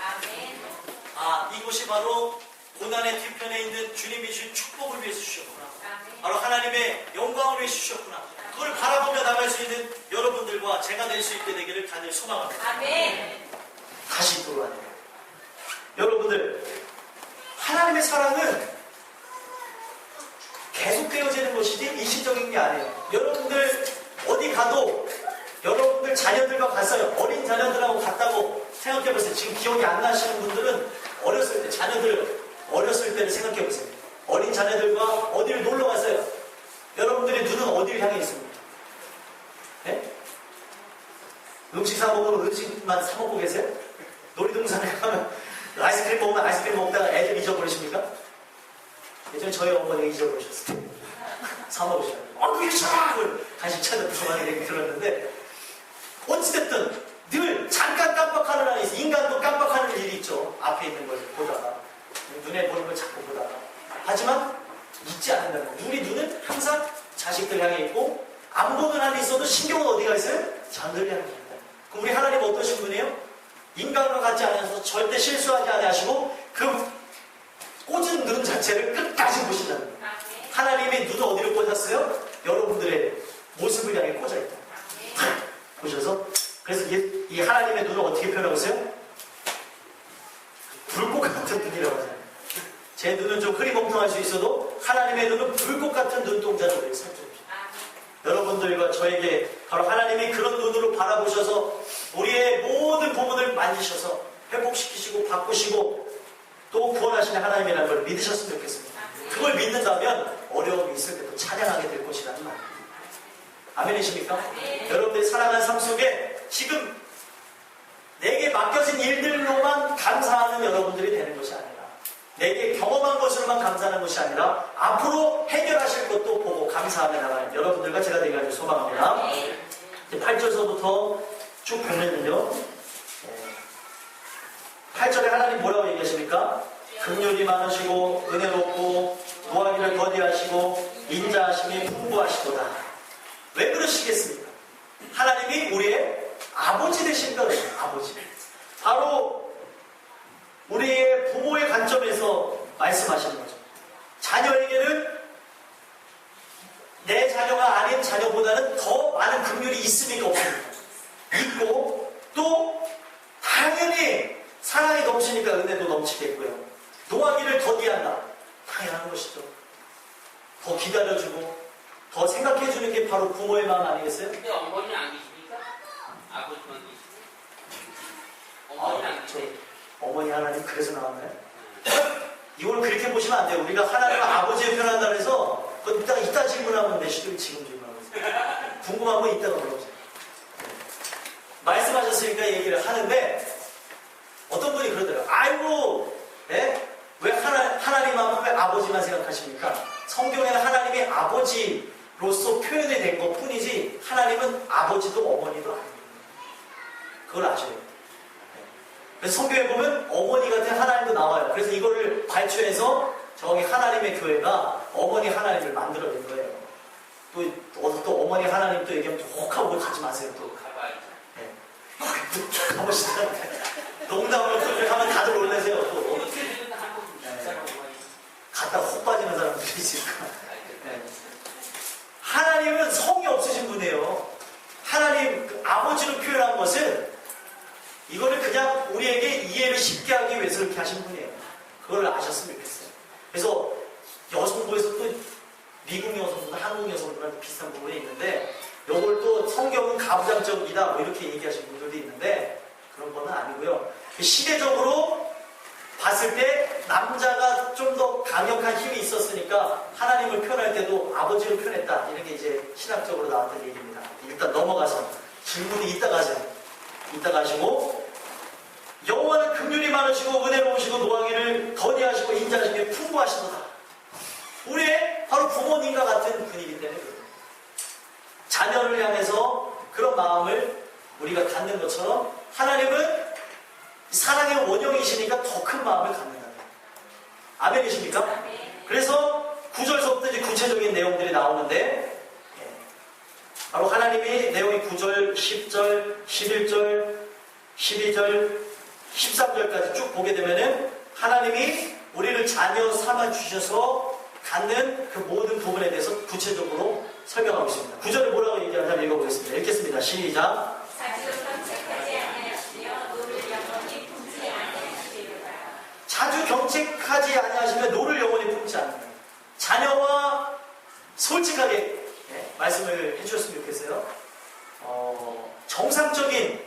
Speaker 1: 이것이 바로 고난의 뒤편에 있는 주님이 주신 축복을 위해서 주셨구나. 바로 하나님의 영광을 위해서 주셨구나. 그걸 바라보며 나갈 수 있는 여러분들과 제가 될 수 있게 되기를 간절히 소망합니다. 다시 돌아와요. 여러분들 하나님의 사랑은 계속되어지는 것이지 일시적인 게 아니에요. 여러분들 어디 가도 여러분들 자녀들과 갔어요. 어린 자녀들하고 갔다고 생각해보세요. 지금 기억이 안 나시는 분들은 어렸을 때 자녀들 어렸을 때를 생각해보세요. 어린 자녀들과 어디를 놀러 갔어요. 여러분들의 눈은 어디를 향해 있습니까? 네? 음식 사 먹으면 음식만 사 먹고 계세요? 놀이동산에 가면 아이스크림 먹으면 아이스크림 먹다가 애들 잊어버리십니까? 예전에 저희 어머니가 잊어버리셨어요. 사 먹으시라고. 그게 참! 간식 찾아 들어가는 얘기 들었는데 어찌됐든 늘 잠깐 깜빡하는 한에 있어요. 인간도 깜빡하는 일이 있죠. 앞에 있는 걸 보다가 눈에 보는 걸 자꾸 보다가 하지만 잊지 않는다는 거예요. 우리 눈은 항상 자식들 향해 있고 안 보는 한이 있어도 신경은 어디가 있어요? 자녀들 향해 있다. 그럼 우리 하나님은 어떠신 분이에요? 인간과 같지 않아서 절대 실수하지 않으시고 그 꽂은 눈 자체를 끝까지 보신다는 거예요. 하나님의 눈을 어디로 꽂았어요? 여러분들의 모습을 향해 꽂아있다. 보셔서 그래서 이 하나님의 눈을 어떻게 표현하고 있어요? 불꽃 같은 눈이라고 하잖아요. 제 눈은 좀 흐리멍텅할 수 있어도 하나님의 눈은 불꽃 같은 눈동자로 우리를 살펴줍니다. 여러분들과 저에게 바로 하나님이 그런 눈으로 바라보셔서 우리의 모든 부분을 만지셔서 회복시키시고 바꾸시고 또 구원하시는 하나님이라는 걸 믿으셨으면 좋겠습니다. 그걸 믿는다면 어려움이 있을 때도 찬양하게 될 것이라는 말입니다. 아멘이십니까? 여러분들이 살아가는 삶 속에 지금 내게 맡겨진 일들로만 감사하는 여러분들이 되는 것이 아니라 내게 경험한 것으로만 감사하는 것이 아니라 앞으로 해결하실 것도 보고 감사하며 나가는 여러분들과 제가 되기를 소망합니다. 8절서부터 쭉 보면요. 8절에 하나님 뭐라고 얘기하십니까? 긍휼이 많으시고 은혜롭고 노하기를 거디하시고 인자하심이 풍부하시도다. 왜 그러시겠습니까? 하나님이 우리의 아버지 되신다. 아버지. 바로 우리의 부모의 관점에서 말씀하시는 거죠. 자녀에게는 내 자녀가 아닌 자녀보다는 더 많은 긍휼이 있습니까? 없습니까? 있고 또 당연히 사랑이 넘치니까 은혜도 넘치겠고요. 노하기를 더디한다. 당연한 것이죠. 더 기다려주고 더 생각해주는 게 바로 부모의 마음 아니겠어요?
Speaker 2: 근데 어머니는 안 계십니까? 아버지만 계시고 어머니는 안 계세요?
Speaker 1: 어머니 하나님 그래서 나왔나요? 이걸 그렇게 보시면 안 돼요. 우리가 하나님을 아버지에 표현한다고 해서 이따 질문하면 되시죠. 지금 질문하고 있어요. 궁금한 거 이따가 물어보세요. 말씀하셨으니까 얘기를 하는데 어떤 분이 그러더라고요. 아이고 왜 하나님 하면 왜 아버지만 생각하십니까? 성경에는 하나님이 아버지로서 표현이 된 것 뿐이지 하나님은 아버지도 어머니도 아닙니다. 그걸 아셔야 돼요. 그래서 성경에 보면 어머니 같은 하나님도 나와요. 그래서 이거를 발췌해서 저기 하나님의 교회가 어머니 하나님을 만들어낸 거예요. 또 어머니 하나님 또 얘기하면 또 혹하고 가지 마세요. 또
Speaker 2: 가봐야죠.
Speaker 1: 네. 가보시다. 농담으로 또 이렇게 하면 다들 놀라세요. 또 갔다 혹 빠지는 사람들이 있으니까. 네. 하나님은 성이 없으신 분이에요. 하나님 아버지로 표현한 것은 이거를 그냥 우리에게 이해를 쉽게 하기 위해서 이렇게 하신 분이에요. 그걸 아셨으면 좋겠어요. 그래서 여성부에서 또 미국 여성부나 한국 여성부랑 비슷한 부분이 있는데 요걸 또 성경은 가부장적이다 뭐 이렇게 얘기하시는 분들도 있는데 그런 건 아니고요. 시대적으로 봤을 때 남자가 좀 더 강력한 힘이 있었으니까 하나님을 표현할 때도 아버지로 표현했다. 이런 게 이제 신학적으로 나왔던 얘기입니다. 일단 넘어가서 질문이 이따가 하세요. 이따가 하시고 여호와는 긍휼이 많으시고 은혜로우시고 노하기를 더디하시고 인자하시며 풍부하시도다. 우리의 바로 부모님과 같은 분이기 때문에 그렇습니다. 자녀를 향해서 그런 마음을 우리가 갖는 것처럼 하나님은 사랑의 원형이시니까 더 큰 마음을 갖는다. 아멘이십니까? 아멘. 그래서 9절서부터 이제 구체적인 내용들이 나오는데 바로 하나님이 내용이 9절, 10절, 11절, 12절, 13절까지 쭉 보게 되면은 하나님이 우리를 자녀 삼아 주셔서 갖는 그 모든 부분에 대해서 구체적으로 설명하고 있습니다. 9절에 뭐라고 얘기하는지 한번 읽어보겠습니다. 읽겠습니다. 시작. 자주 경책하지 아니하시며 노를 영원히 품지 않는 자녀와 솔직하게 말씀을 해주셨으면 좋겠어요. 정상적인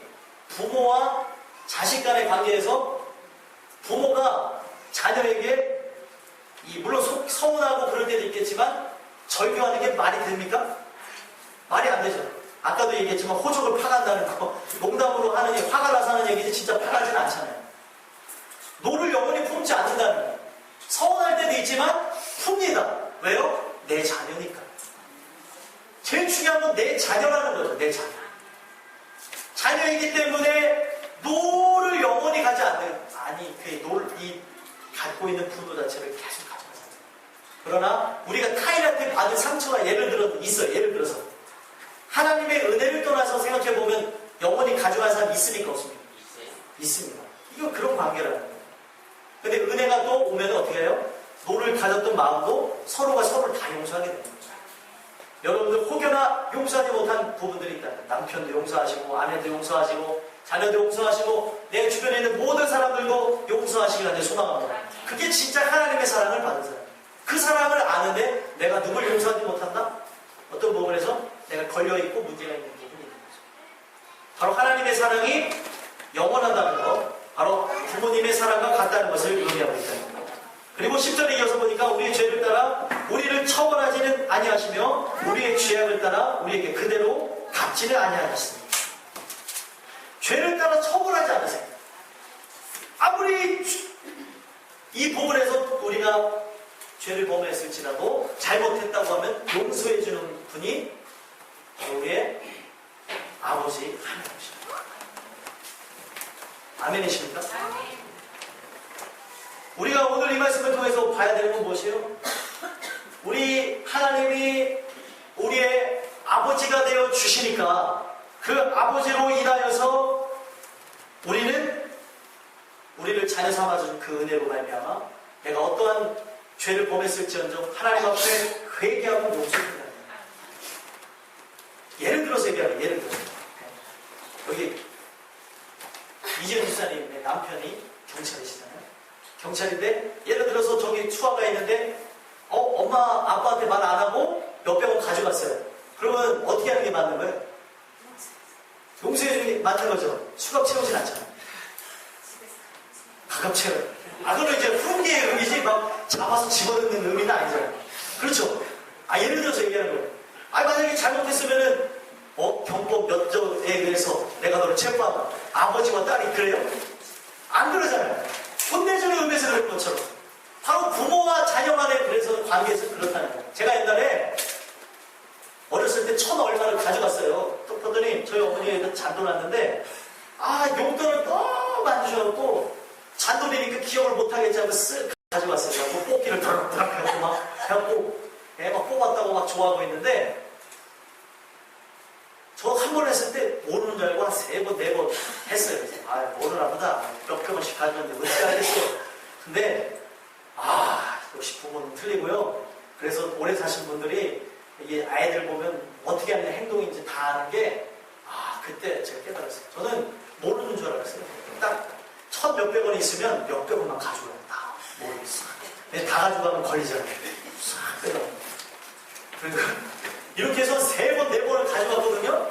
Speaker 1: 부모와 자식 간의 관계에서 부모가 자녀에게 물론 서운하고 그럴 때도 있겠지만 절교하는 게 말이 됩니까? 말이 안 되죠. 아까도 얘기했지만 호적을 파간다는 거 농담으로 하는 얘기, 화가 나서 하는 얘기지 진짜 파가지는 않잖아요. 노를 영원히 품지 않는다는 거예요. 서운할 때도 있지만 풉니다. 왜요? 내 자녀니까. 제일 중요한 건 내 자녀라는 거죠. 내 자녀. 자녀이기 때문에 노를 영원히 가지 않는 이 갖고 있는 분노 자체를 계속 가져가잖아요. 그러나 우리가 타인한테 받은 상처가 예를 들어서 하나님의 은혜를 떠나서 생각해보면 영원히 가져간 사람 있습니까? 없습니까? 있습니다. 이거 그런 관계라는 거예요. 근데 은혜가 또 오면 어떻게 해요? 노를 가졌던 마음도 서로가 서로를 다 용서하게 됩니다. 여러분들 혹여나 용서하지 못한 부분들이 있다. 남편도 용서하시고 아내도 용서하시고 자녀도 용서하시고 내 주변에 있는 모든 사람들도 용서하시기를 하는 소망합니다. 그게 진짜 하나님의 사랑을 받은 사람. 그 사랑을 아는데 내가 누굴 용서하지 못한다? 어떤 부분에서 내가 걸려있고 문제가 있는 부분이 있는 거죠. 바로 하나님의 사랑이 영원하다는 것, 바로 부모님의 사랑과 같다는 것을 의미하고 있다는 것. 그리고 10절에 이어서 보니까 우리의 죄를 따라 우리를 처벌하지는 아니하시며 우리의 죄악을 따라 우리에게 그대로 갚지는 아니하셨습니다. 죄를 따라 처벌하지 않으세요. 아무리 이 부분에서 우리가 죄를 범했을지라도 잘못했다고 하면 용서해주는 분이 우리의 아버지 하나님이십니다. 아멘이십니까? 아멘. 우리가 오늘 이 말씀을 통해서 봐야 되는 건 무엇이에요? 우리 하나님이 우리의 아버지가 되어 주시니까 그 아버지로 인하여서 우리를 자녀 삼아준 그 은혜로 말미암아 내가 어떠한 죄를 범했을지언정 하나님 앞에 회개하고 용서합니다. 예를 들어서 얘기하면 예를 들어서 여기 이재훈 집사님의 남편이 경찰이시잖아요. 경찰인데 예를 들어서 저기 추화가 있는데 엄마 아빠한테 말 안 하고 몇백 원 가져갔어요. 그러면 어떻게 하는 게 맞는 거예요? 용서해 주는 게 맞는 거죠. 수갑 채우진 않잖아요. 가갑 채워요. 그거는 이제 훈계의 의미지 막 잡아서 집어넣는 의미는 아니잖아요. 그렇죠? 예를 들어서 얘기하는 거예요. 만약에 잘못했으면은 경법 몇 조에 의해서 내가 너를 체포하고 아버지와 딸이 그래요? 안 그러잖아요. 혼내주는 의미에서 그런 것처럼 바로 부모와 자녀 간의 그래서 관계에서 그렇다는 거예요. 제가 옛날에 어렸을 때 1,000 얼마를 가져갔어요. 또 보더니 저희 어머니가 잔돈 왔는데 용돈을 너무 안 주셔갖고 잔돈이니까 기억을 못하겠지 하고 쓱 가져갔어요. 그래서 뽑기를 드럭드럭 해갖고 막 해갖고 막 뽑았다고 막 좋아하고 있는데 저 한 번 했을 때 모르는 줄 알고 한 3번, 4번 했어요. 그래서 모르나 보다. 몇 개월씩 가져갔는데 어떻게 알겠어. 근데 역시 부모는 틀리고요. 그래서 오래 사신 분들이 이게 아이들 보면 어떻게 하는 행동인지 다 아는 게 그때 제가 깨달았어요. 저는 모르는 줄 알았어요. 딱 1,000 몇백 원이 있으면 몇백 원만 가져가요. 다 모르겠어. 근데 다 가져가면 걸리잖아요. 싹 빼요. 그러니까 이렇게 해서 3번, 4번을 가져갔거든요.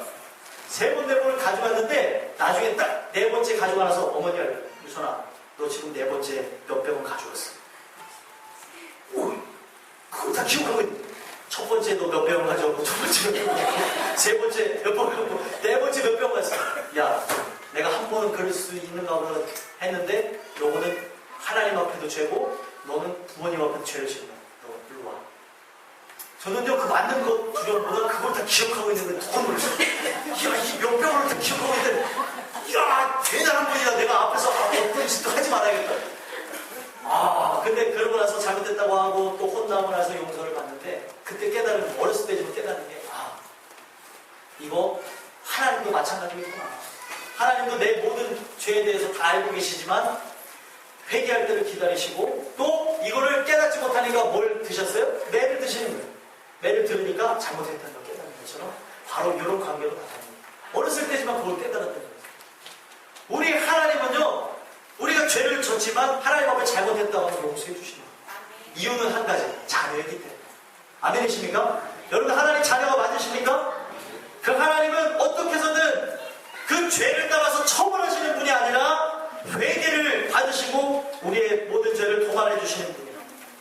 Speaker 1: 3번, 4번을 가져갔는데 나중에 딱 4번째 가져가 나서 어머니가 유선아 너 지금 4번째 몇백 원 가져갔어. 그거 다 기억하고 있는. 첫 번째 너 몇백 원 가져갔고, 두 번째 몇백 원 가져갔고, 세 번째 몇 번 가져갔고, 4번째 몇백 원 가져갔어. 야, 내가 한 번은 그럴 수 있는가 보다 했는데, 너는 하나님 앞에도 죄고, 너는 부모님 앞에도 죄를 지는 거야. 너 일로 와. 저는요, 그 맞는 것 두려움보다 그걸 다 기억하고 있는데, 더 놀랐어요. 야, 이 몇백 원을 다 기억하고 있는데, 야, 대단한 분이야. 내가 앞에서 어떤 짓도 하지 말아야겠다. 근데 그러고 나서 잘못됐다고 하고 또 혼나고 나서 용서를 받는데 그때 깨달은 어렸을 때지만 깨닫는 게 이거 하나님도 마찬가지겠구나. 하나님도 내 모든 죄에 대해서 다 알고 계시지만 회개할 때를 기다리시고 또 이거를 깨닫지 못하니까 뭘 드셨어요? 매를 드시는 거예요. 매를 들으니까 잘못했다는 걸 깨닫는 것처럼 바로 이런 관계로 나타납니다. 어렸을 때지만 그걸 깨달았다는 거예요. 우리 하나님은요 우리가 죄를 졌지만 하나님 앞에 잘못했다고 하면 용서해 주십니다. 이유는 한 가지, 자녀이기 때문에. 아멘이십니까? 여러분 하나님 자녀가 맞으십니까? 그 하나님은 어떻게 해서든 그 죄를 따라서 처벌하시는 분이 아니라 회개를 받으시고 우리의 모든 죄를 도말해 주시는 분이에요.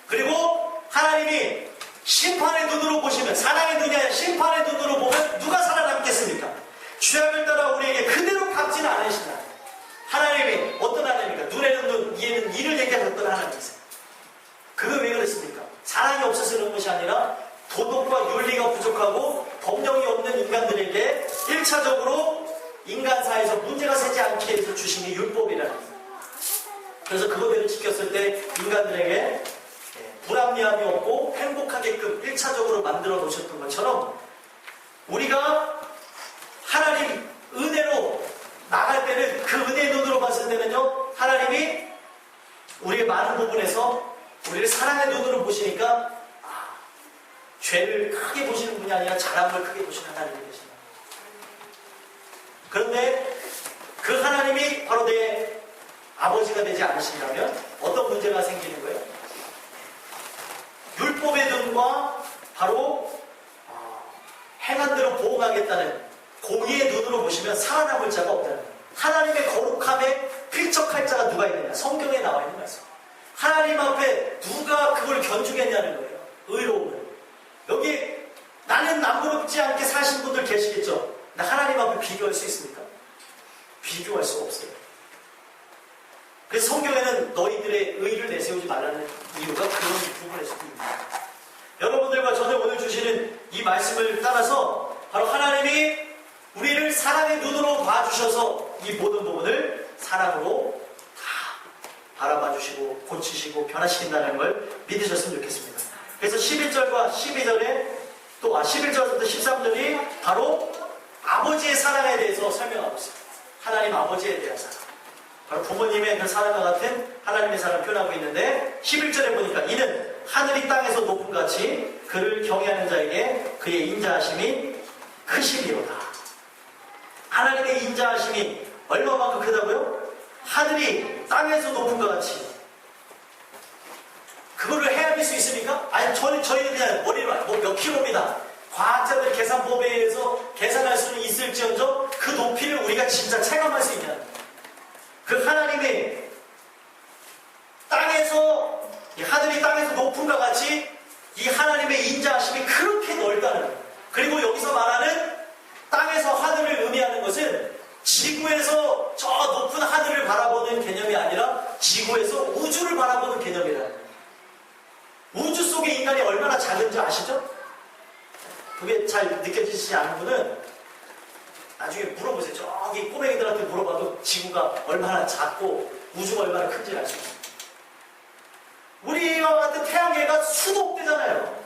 Speaker 1: 그리고 하나님이 심판의 눈으로 보시면 사랑의 눈이 아니라 심판의 눈으로 보면 누가 살아남겠습니까? 죄악을 따라 우리에게 그대로 갚지는 않으신다. 하나님이 어떤 하나님입니까? 눈에는 눈, 이에는 이를 얘기하셨던 하나님이세요. 그거 왜 그랬습니까? 사랑이 없어서 그런 것이 아니라 도덕과 윤리가 부족하고 법령이 없는 인간들에게 1차적으로 인간사에서 문제가 생기지 않게 해서 주신 게 율법이라는 거예요. 그래서 그거대로 지켰을 때 인간들에게 불합리함이 없고 행복하게끔 1차적으로 만들어 놓으셨던 것처럼 우리가 하나님 은혜로 나갈 때는 그 은혜의 눈으로 봤을 때는요 하나님이 우리의 많은 부분에서 우리를 사랑의 눈으로 보시니까 죄를 크게 보시는 분이 아니라 잘한 걸 크게 보시는 하나님이 계신다. 그런데 그 하나님이 바로 내 아버지가 되지 않으신다면 어떤 문제가 생기는 거예요? 율법의 눈과 바로 행한 대로 보응하겠다는 공의의 눈으로 보시면 살아남을 자가 없다는 거예요. 하나님의 거룩함에 필적할 자가 누가 있느냐? 성경에 나와 있는 말씀. 하나님 앞에 누가 그걸 견주겠냐는 거예요. 의로움을. 여기 나는 남부럽지 않게 사신 분들 계시겠죠? 근데 하나님 앞에 비교할 수 있습니까? 비교할 수가 없어요. 그래서 성경에는 너희들의 의를 내세우지 말라는 이유가 그런 부분에서 있습니다. 여러분들과 저는 오늘 주시는 이 말씀을 따라서 바로 하나님이 우리를 사랑의 눈으로 봐주셔서 이 모든 부분을 사랑으로 다 바라봐 주시고 고치시고 변화시킨다는 걸 믿으셨으면 좋겠습니다. 그래서 11절과 12절에 또 11절부터 13절이 바로 아버지의 사랑에 대해서 설명하고 있어요. 하나님 아버지에 대한 사랑. 바로 부모님의 그 사랑과 같은 하나님의 사랑을 표현하고 있는데 11절에 보니까 이는 하늘이 땅에서 높은 같이 그를 경외하는 자에게 그의 인자하심이 크심이로다. 하나님의 인자하심이 얼마만큼 크다고요? 하늘이 땅에서 높은 것 같이. 그거를 헤아릴 수 있습니까? 아니, 저희는 그냥 머리로 뭐 몇 킬로입니다. 과학자들 계산법에 의해서 계산할 수는 있을지언정 그 높이를 우리가 진짜 체감할 수 있냐. 그 하나님이 땅에서, 이 하늘이 땅에서 높은 것 같이 이 하나님의 인자하심이 그렇게 넓다는 거예요. 그리고 여기서 말하는 땅에서 하늘을 의미하는 것은 지구에서 저 높은 하늘을 바라보는 개념이 아니라 지구에서 우주를 바라보는 개념이다. 우주 속에 인간이 얼마나 작은지 아시죠? 그게 잘 느껴지시지 않는 분은 나중에 물어보세요. 저기 꼬맹이들한테 물어봐도 지구가 얼마나 작고 우주가 얼마나 큰지 알 수 있어요. 우리와 같은 태양계가 수도 대잖아요.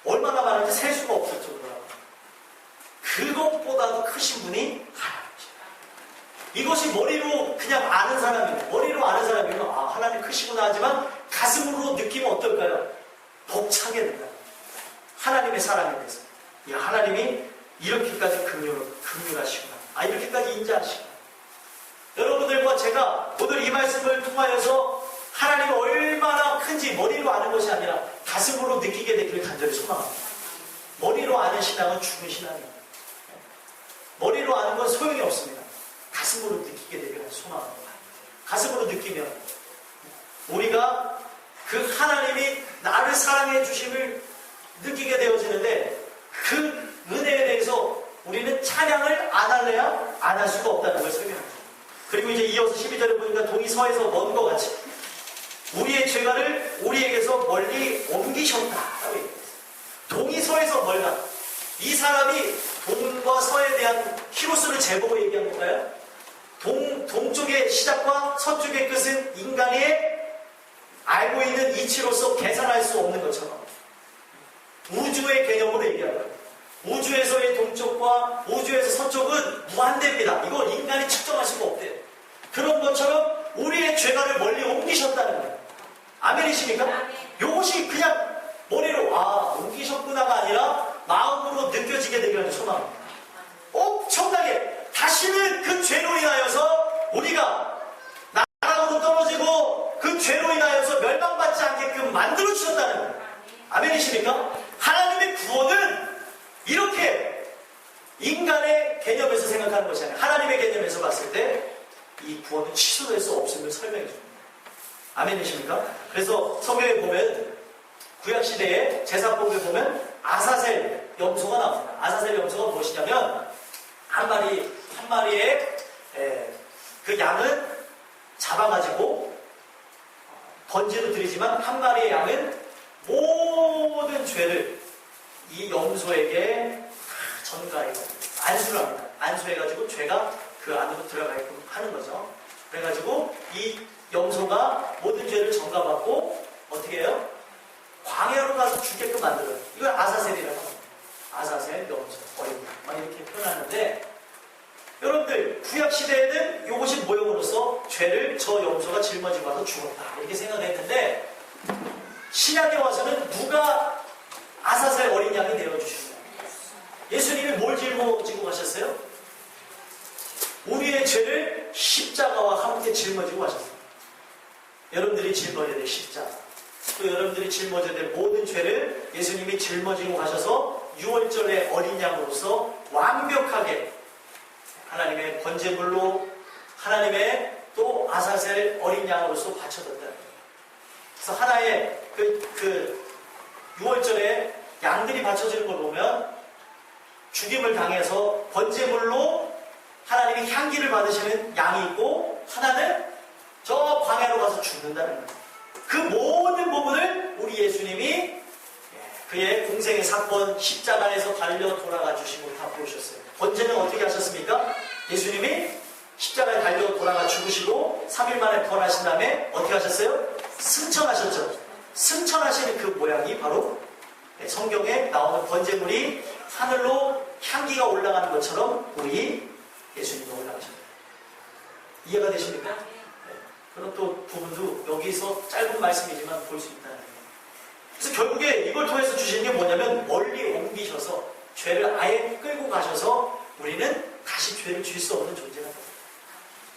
Speaker 1: 얼마나 많은지 셀 수가 없을 정도로. 그것보다도 크신 분이 하나님이십니다. 이것이 머리로 그냥 아는 사람이에요. 머리로 아는 사람이면 아, 하나님 크시구나 하지만 가슴으로 느끼면 어떨까요? 벅차게 된다. 하나님의 사랑에 대해서. 야, 하나님이 이렇게까지 긍휼하시구나. 아, 이렇게까지 인자하시구나. 여러분들과 제가 오늘 이 말씀을 통하여서 하나님이 얼마나 큰지 머리로 아는 것이 아니라 가슴으로 느끼게 되기를 간절히 소망합니다. 머리로 아는 신앙은 죽은 신앙입니다. 머리로 아는 건 소용이 없습니다. 가슴으로 느끼게 되기를 소망합니다. 가슴으로 느끼면 우리가 그 하나님이 나를 사랑해 주심을 느끼게 되어지는데 그 은혜에 대해서 우리는 찬양을 안 할래야 안 할 수가 없다는 걸 설명합니다. 그리고 이제 이어서 12절에 보니까 동이 서에서 먼 것 같이 우리의 죄가를 우리에게서 멀리 옮기셨다. 동이 서에서 멀다. 이 사람이 동과 서에 대한 키로수를 재보고 얘기한 건가요? 동쪽의 시작과 서쪽의 끝은 인간의 알고 있는 이치로서 계산할 수 없는 것처럼 우주의 개념으로 얘기하는 거예요. 우주에서의 동쪽과 우주에서 서쪽은 무한대입니다. 이거 인간이 측정할 수가 없대요. 그런 것처럼 우리의 죄가를 멀리 옮기셨다는 거예요. 아멘이십니까? 이것이 그냥 머리로 아 옮기셨구나가 아니라 마음으로 느껴지게 되기를 소망합니다. 엄청나게 다시는 그 죄로 인하여서 우리가 나락으로 떨어지고 그 죄로 인하여서 멸망받지 않게끔 만들어 주셨다는 거예요. 아멘이십니까? 하나님의 구원은 이렇게 인간의 개념에서 생각하는 것이 아니라 하나님의 개념에서 봤을 때 이 구원은 취소될 수 없음을 설명해 줍니다. 아멘이십니까? 그래서 성경에 보면 구약시대에 제사법에 보면 아사셀 염소가 나옵니다. 아사셀 염소가 무엇이냐면 한 마리의 그 양은 잡아가지고 번제도 드리지만 한 마리의 양은 모든 죄를 이 염소에게 전가해서 안수를 합니다. 안수해가지고 죄가 그 안으로 들어가게끔 하는 거죠. 그래가지고 이 염소가 모든 죄를 전가받고 어떻게 해요? 광야로 가서 죽게끔 만들어요. 이걸 아사셀이라고 합니다. 아사셀, 염소, 어린 막 이렇게 표현하는데 여러분들 구약시대에는 이것이 모형으로서 죄를 저 염소가 짊어지고 와서 죽었다 이렇게 생각했는데 신약에 와서는 누가 아사셀 어린 양이 되어주십니다. 예수님이 뭘 짊어지고 가셨어요? 우리의 죄를 십자가와 함께 짊어지고 가셨어요. 여러분들이 짊어져야 될 십자가 또 여러분들이 짊어져야 될 모든 죄를 예수님이 짊어지고 가셔서 6월절의 어린 양으로서 완벽하게 하나님의 번제물로 하나님의 또 아사셀 어린 양으로서 바쳐졌다는 거예요. 그래서 하나의 그 6월절에 양들이 바쳐지는 걸 보면 죽임을 당해서 번제물로 하나님이 향기를 받으시는 양이 있고 하나는 저 광야로 가서 죽는다는 거예요. 그 모든 부분을 우리 예수님이 그의 공생의 사건 십자가에서 달려 돌아가 주시고 다 보셨어요. 번제는 어떻게 하셨습니까? 예수님이 십자가에 달려 돌아가 죽으시고 3일 만에 부활하신 다음에 어떻게 하셨어요? 승천하셨죠. 승천하시는 그 모양이 바로 성경에 나오는 번제물이 하늘로 향기가 올라가는 것처럼 우리 예수님도 올라가셨다. 이해가 되십니까? 네. 그런 또 부분도 여기서 짧은 말씀이지만 볼 수 있다는 거예요. 그래서 결국에 이걸 통해서 주시는 게 뭐냐면 멀리 옮기셔서 죄를 아예 끌고 가셔서 우리는 다시 죄를 질 수 없는 존재가 됩니다.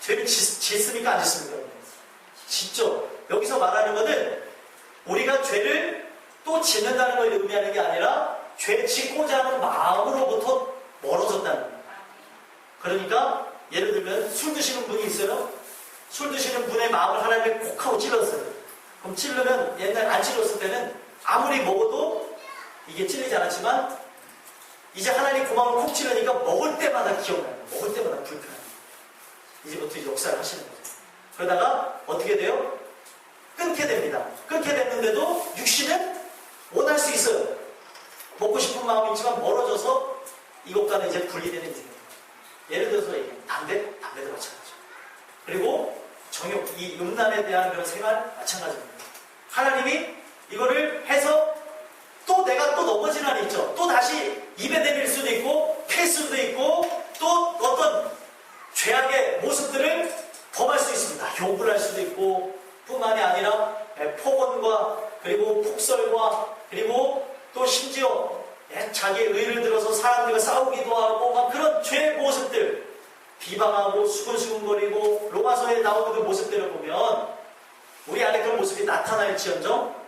Speaker 1: 죄를 짓습니까? 안 짓습니까? 짓죠. 여기서 말하는 것은 우리가 죄를 또 짓는다는 걸 의미하는 게 아니라 죄 짓고자 하는 마음으로부터 멀어졌다는 거예요. 그러니까 예를 들면 술 드시는 분이 있어요. 술 드시는 분의 마음을 하나님이 콕 하고 찔렀어요. 그럼 찔르면 옛날 안 찔렀을 때는 아무리 먹어도 이게 찔리지 않았지만 이제 하나님 그 마음을 콕 찔르니까 먹을 때마다 기억나요. 먹을 때마다 불편해요. 이제부터 역사를 하시는 거죠. 그러다가 어떻게 돼요? 끊게 됩니다. 끊게 됐는데도 육신은 원할 수 있어요. 먹고 싶은 마음이 있지만 멀어져서 이것과는 이제 분리되는 인생입니다. 예를 들어서 담배도 마찬가지죠. 그리고 정욕, 이 음란에 대한 그런 생활 마찬가지입니다. 하나님이 이거를 해서 또 내가 또 넘어지는 한이 있죠. 또 다시 입에 내밀 수도 있고 필 수도 있고 또 어떤 죄악의 모습들을 범할 수 있습니다. 욕을 할 수도 있고 뿐만이 아니라 폭언과 그리고 폭설과 그리고 또 심지어 자기의 의를 들어서 사람들과 싸우기도 하고 막 그런 죄의 모습들 비방하고 수근수근거리고 로마서에 나오는 그 모습들을 보면 우리 안에 그런 모습이 나타날지언정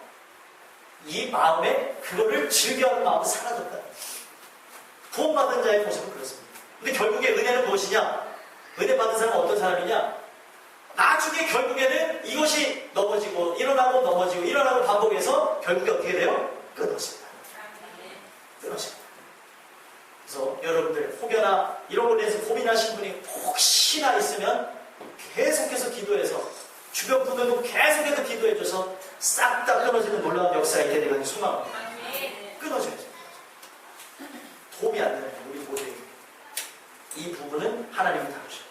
Speaker 1: 이 마음에 그거를 즐겨하는 마음은 사라졌다. 구원받은 자의 모습은 그렇습니다. 근데 결국에 은혜는 무엇이냐? 은혜 받은 사람은 어떤 사람이냐? 나중에 결국에는 이것이 넘어지고 일어나고 넘어지고 일어나고 반복해서 결국에 어떻게 돼요? 끊어집니다. 끊어집니다. 그래서 여러분들 혹여나 이런 걸로 해서 고민하신 분이 혹시나 있으면 계속해서 기도해서 주변 분들도 계속해서 기도해줘서 싹 다 끊어지는 놀라운 역사가 있게 되는 소망입니다. 끊어져야죠. 도움이 안 되는 우리 모두에게 이 부분은 하나님이 다루시고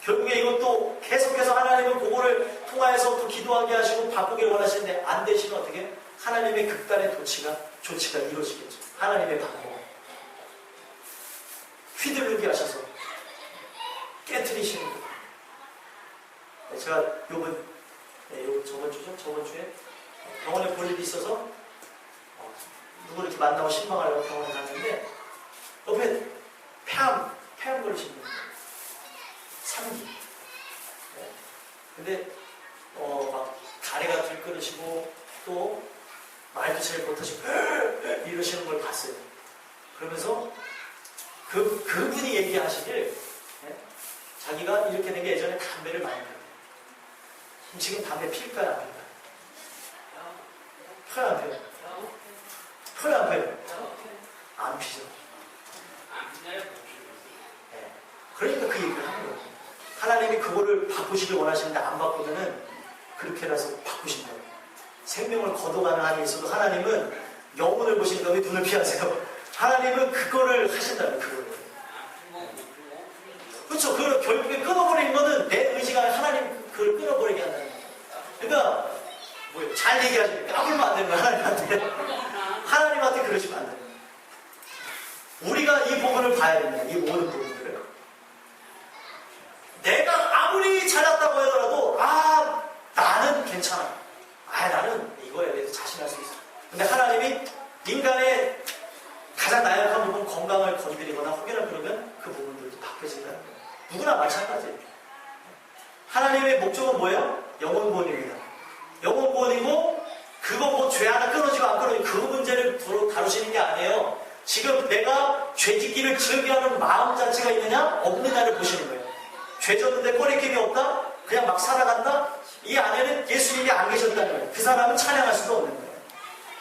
Speaker 1: 결국에 이것도 계속해서 하나님은 그거를 통하여서 또 기도하게 하시고 바꾸기를 원하시는데 안 되시면 어떻게 하나님의 극단의 조치가 이루어지겠죠. 하나님의 방법 휘둘르게 하셔서 깨트리시는 거예요. 제가 저번 주에 병원에 볼 일이 있어서 누구를 이렇게 만나고 신방하려고 병원에 갔는데 옆에 폐암 걸리신 분이에요. 3기. 네. 근데 막 다리가 들끓으시고 또 말도 잘 못하시고 이러시는 걸 봤어요. 그러면서 그분이 얘기하시길 자기가 이렇게 된 게 예전에 담배를 많이 피웠대요. 지금 담배 필까요? 안 필까요? 펴요? 안 펴요? 펴요? 안 펴요? 안 피죠. 네. 그러니까 그 얘기를 하는 거예요. 하나님이 그거를 바꾸시길 원하시는데 안 바꾸면은 그렇게라서 바꾸신다고. 생명을 거둬가는 한이 있어도 하나님은 영혼을 보시니까 왜 눈을 피하세요? 하나님은 그거를 하신다는 그거를. 그렇죠. 그걸 결국에 끊어버리는 거는 내 의지가 하나님 그걸 끊어버리게 한다는 거예요. 그러니까 뭐예요? 잘 얘기하시면 까불면 안 되는 거예요. 하나님한테 그러시면 안 돼요. 우리가 이 부분을 봐야 됩니다. 이 모든 부분들을. 내가 아무리 잘났다고 하더라도 나는 괜찮아. 나는 이거에 대해서 자신할 수 있어. 근데 하나님이 인간의 가장 나약한 부분 건강을 건드리거나 혹여나 그러면 그 부분들도 바뀌어진다는 거예요. 누구나 마찬가지예요. 하나님의 목적은 뭐예요? 영혼 구원입니다. 영혼 구원이고 그거 뭐 죄 하나 끊어지고 안 끊어지고 그 문제를 다루시는 게 아니에요. 지금 내가 죄짓기를 즐겨하는 마음 자체가 있느냐 없느냐를 보시는 거예요. 죄 졌는데 꺼리낌이 없다? 그냥 막 살아간다? 이 안에는 예수님이 안 계셨다는 거예요. 그 사람은 찬양할 수도 없는 거예요.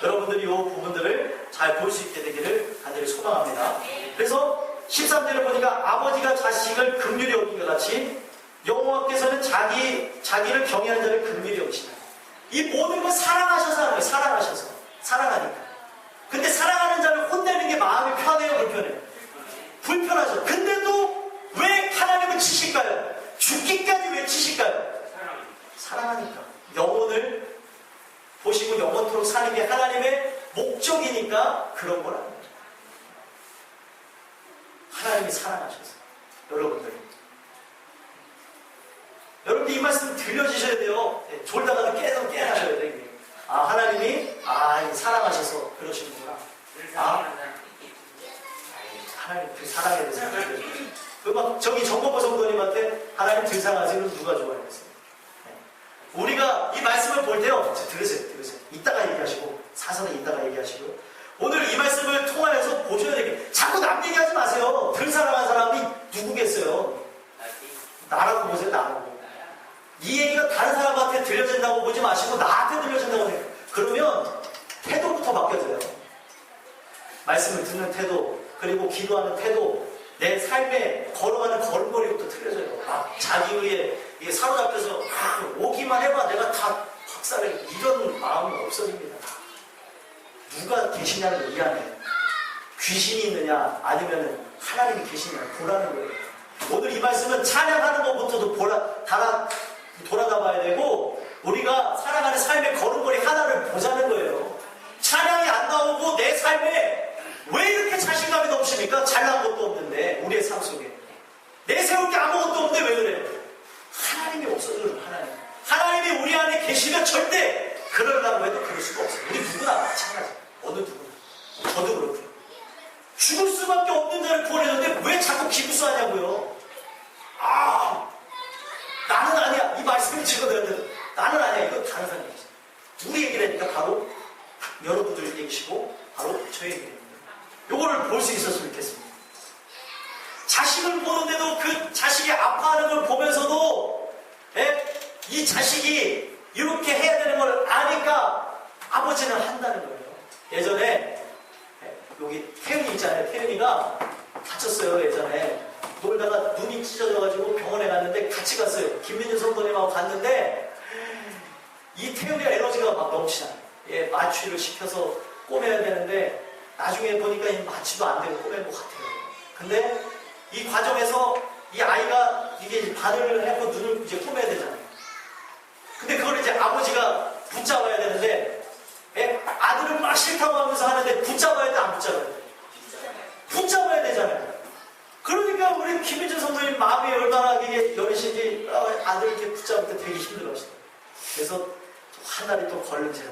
Speaker 1: 여러분들이 이 부분들을 잘 볼 수 있게 되기를 간절히 소망합니다. 그래서 13절을 보니까 아버지가 자식을 긍휼히 여긴 것 같이 여호와께서는 자기를 경외하는 자를 긍휼히 여기시다. 이 모든 걸 사랑하셔서 하는 거예요. 사랑하셔서. 사랑하니까. 근데 사랑하는 자를 혼내는 게 마음이 편해요? 불편해요? 불편하죠. 근데도 왜 하나님을 치실까요? 죽기까지 왜 치실까요? 사랑하니까. 영혼을 보시고 영원토록 사는 게 하나님의 목적이니까 그런 거라는 거죠. 하나님이 사랑하셔서. 여러분들 이 말씀 들려주셔야 돼요. 네, 졸다가도 깨어나셔야 돼요. 아, 하나님이 사랑하셔서 그러시는구나. 하나님 그 사랑에 대해서 막 저기 정보보 성도님한테 하나님 들상하시는 누가 좋아하겠어요? 네. 우리가 이 말씀을 볼 때요, 들으세요. 이따가 얘기하시고 사선에 이따가 얘기하시고요. 오늘 이 말씀을 통하여서 보셔야 되게 자꾸 남 얘기하지 마세요. 들 사랑한 사람이 누구겠어요? 나라고 보세요. 나라고. 이 얘기가 다른 사람한테 들려진다고 보지 마시고 나한테 들려진다고 해요. 그러면 태도부터 바뀌어져요. 말씀을 듣는 태도, 그리고 기도하는 태도, 내 삶에 걸어가는 걸음걸이부터 틀려져요. 자기의 이게 사로잡혀서 오기만 해봐 내가 다 박살내, 이런 마음이 없어집니다. 누가 계시냐는 이 안에 귀신이 있느냐 아니면 하나님이 계시냐 보라는 거예요. 오늘 이 말씀은 찬양하는 것부터도 돌아다 봐야 되고, 우리가 살아가는 삶의 걸음걸이 하나를 보자는 거예요. 찬양이 안 나오고 내 삶에 왜 이렇게 자신감이 넘칩니까? 잘난 것도 없는데, 우리의 삶 속에 내세울 게 아무것도 없는데 왜 그래? 하나님이 없어져요. 하나님이 우리 안에 계시면 절대 그러려고 해도 그럴 수가 없어요. 우리 누구나 마찬가지. 어느 누구나. 저도 그렇고요. 죽을 수밖에 없는 자를 구원했는데 왜 자꾸 기부수하냐고요. 나는 아니야. 이 말씀이 지금 나는 아니야. 이건 다른 사람 얘기죠. 우리 얘기라니까 바로 여러분들 얘기시고 바로 저의 얘기입니다. 요거를 볼 수 있었으면 좋겠습니다. 자식을 보는데도 그 자식이 아파하는 걸 보면서도 이 자식이 이렇게 해야 되는 걸 아니까 아버지는 한다는 거예요. 예전에 여기 태윤이 있잖아요. 태윤이가 다쳤어요. 예전에 놀다가 눈이 찢어져가지고 병원에 갔는데 같이 갔어요. 김민준 성도님하고 갔는데 이 태윤이가 에너지가 막 넘치잖아요. 마취를 시켜서 꼬매야 되는데 나중에 보니까 이 마취도 안 되고 꼬맨 것 같아요. 근데 이 과정에서 이 아이가 이게 바늘을 하고 눈을 이제 꼬매야 되잖아요. 근데 그걸 이제 아버지가 붙잡아야 되는데 아들은 막 싫다고 하면서 하는데 붙잡아야 돼, 안 붙잡아야 돼? 붙잡아야 되잖아요. 그러니까 우리 김민준 성도님 마음이 얼마나 이게 여리신지 아들 이렇게 붙잡을 때 되게 힘들어 하시더라고요. 그래서 한 달이 또 걸른 제가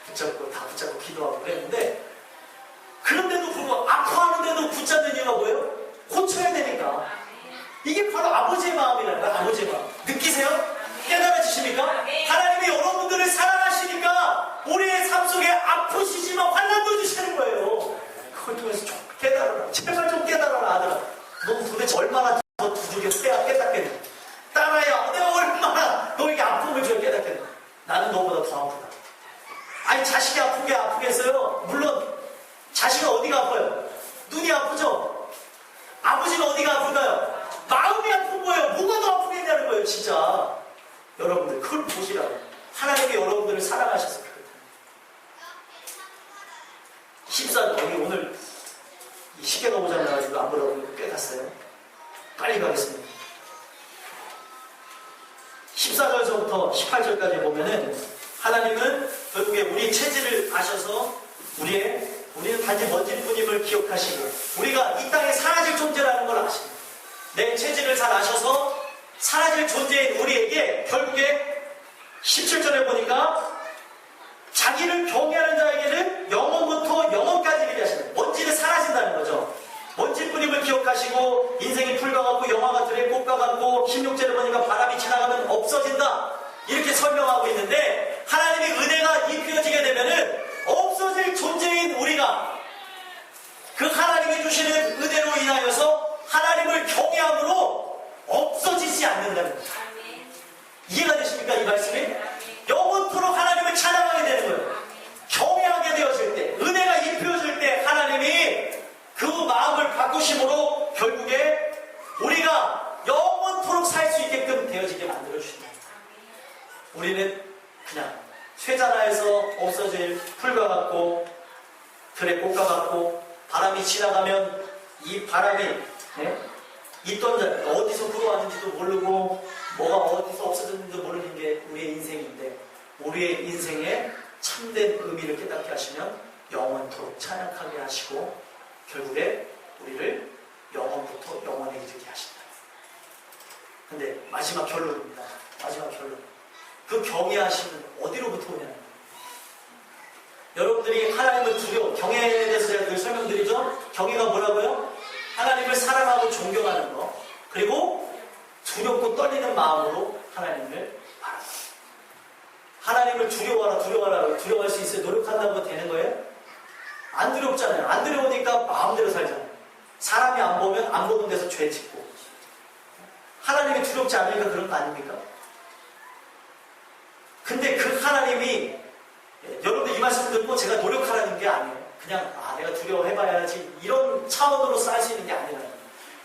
Speaker 1: 붙잡고 다 붙잡고 기도하고 그랬는데, 그런데도 불구하고 아파하는데도 붙잡는 이유가 뭐예요? 고쳐야 되니까. 이게 바로 아버지의 마음이라는 거예요. 아버지의 마음. 느끼세요? 깨달아지십니까? 하나님이 여러분들을 사랑하시니까 우리의 삶 속에 아프시지만 환난도 주시는 거예요. 그걸 통해서 좀 깨달아라. 제발 좀 깨달아라, 아들아. 너 도대체 얼마나 더 두들겨 깨닫겠니? 딸아야, 내가 얼마나 너에게 아픔을 줘야 깨닫겠니? 나는 너보다 더 아프다. 아니, 자식이 아프겠어요? 물론 자식은 어디가 아파요? 눈이 아프죠? 아버지는 어디가 아픈가요? 마음이 아픈 거예요. 뭐가 더 아프겠냐는 거예요, 진짜. 여러분들 그걸 보시라고. 하나님이 여러분들을 사랑하셔서 그렇다. 14절, 여기 오늘 시계 넘어져 나가지고 안 보라고 깨닫어요. 빨리 가겠습니다. 14절서부터 18절까지 보면은 하나님은 결국에 우리 체질을 아셔서 우리는 단지 먼지뿐임을 기억하시고 우리가 이 땅에 사라질 존재라는 걸 아십니다. 내 체질을 잘 아셔서 사라질 존재인 우리에게 결국에 17절에 보니까 자기를 경외하는 자에게는 영원부터 영원까지 이르게 하시는, 먼지는 사라진다는 거죠. 먼지뿐임을 기억하시고 인생이 풀과 같고 영화가 들의 꽃과 같고 16절에 보니까 바람이 지나가면 없어진다, 이렇게 설명하고 있는데, 하나님의 은혜가 입혀지게 되면은 없어질 존재인 우리가 그 하나님이 주시는 은혜로 인하여서 하나님을 경외함으로 없어지지 않는다는 거예요. 이해가 되십니까? 이 말씀이? 영원토록 하나님을 찬양하게 되는 거예요. 경외하게 되어질 때, 은혜가 입혀질 때 하나님이 그 마음을 바꾸심으로 결국에 우리가 영원토록 살 수 있게끔 되어지게 만들어주신다. 우리는 그냥 쇠자라에서 없어질 풀과 같고 들의 꽃과 같고, 바람이 지나가면 이 바람이 있던 자 어디서 불어왔는지도 모르고 뭐가 어디서 없어졌는지도 모르는 게 우리의 인생인데, 우리의 인생의 참된 의미를 깨닫게 하시면 영원토록 찬양하게 하시고 결국에 우리를 근데 마지막 결론입니다. 마지막 결론. 그 경외하심은 어디로부터 오냐는 거예요. 여러분들이 하나님을 두려워, 경외에 대해서 제가 늘 설명드리죠. 경외가 뭐라고요? 하나님을 사랑하고 존경하는 거, 그리고 두렵고 떨리는 마음으로 하나님을 바라다. 하나님을 두려워할 수 있어요? 노력한다고 되는 거예요? 안 두렵잖아요. 안 두려우니까 마음대로 살잖아요. 사람이 안 보면 안 보는 데서 죄 짓고. 하나님이 두렵지 않으니까 그런 거 아닙니까? 근데 그 하나님이, 여러분들 이 말씀 듣고 제가 노력하라는 게 아니에요. 그냥 내가 두려워해봐야지 이런 차원으로 쌓을 수 있는 게 아니라,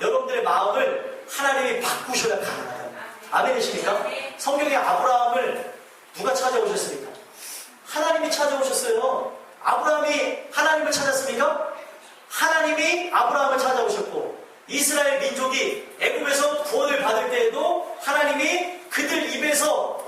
Speaker 1: 여러분들의 마음을 하나님이 바꾸셔야 가능하다. 아멘이십니까? 성경에 아브라함을 누가 찾아오셨습니까? 하나님이 찾아오셨어요. 아브라함이 하나님을 찾았습니까? 하나님이 아브라함을 찾아오셨고, 이스라엘 민족이 애굽에서 구원을 받을 때에도 하나님이 그들 입에서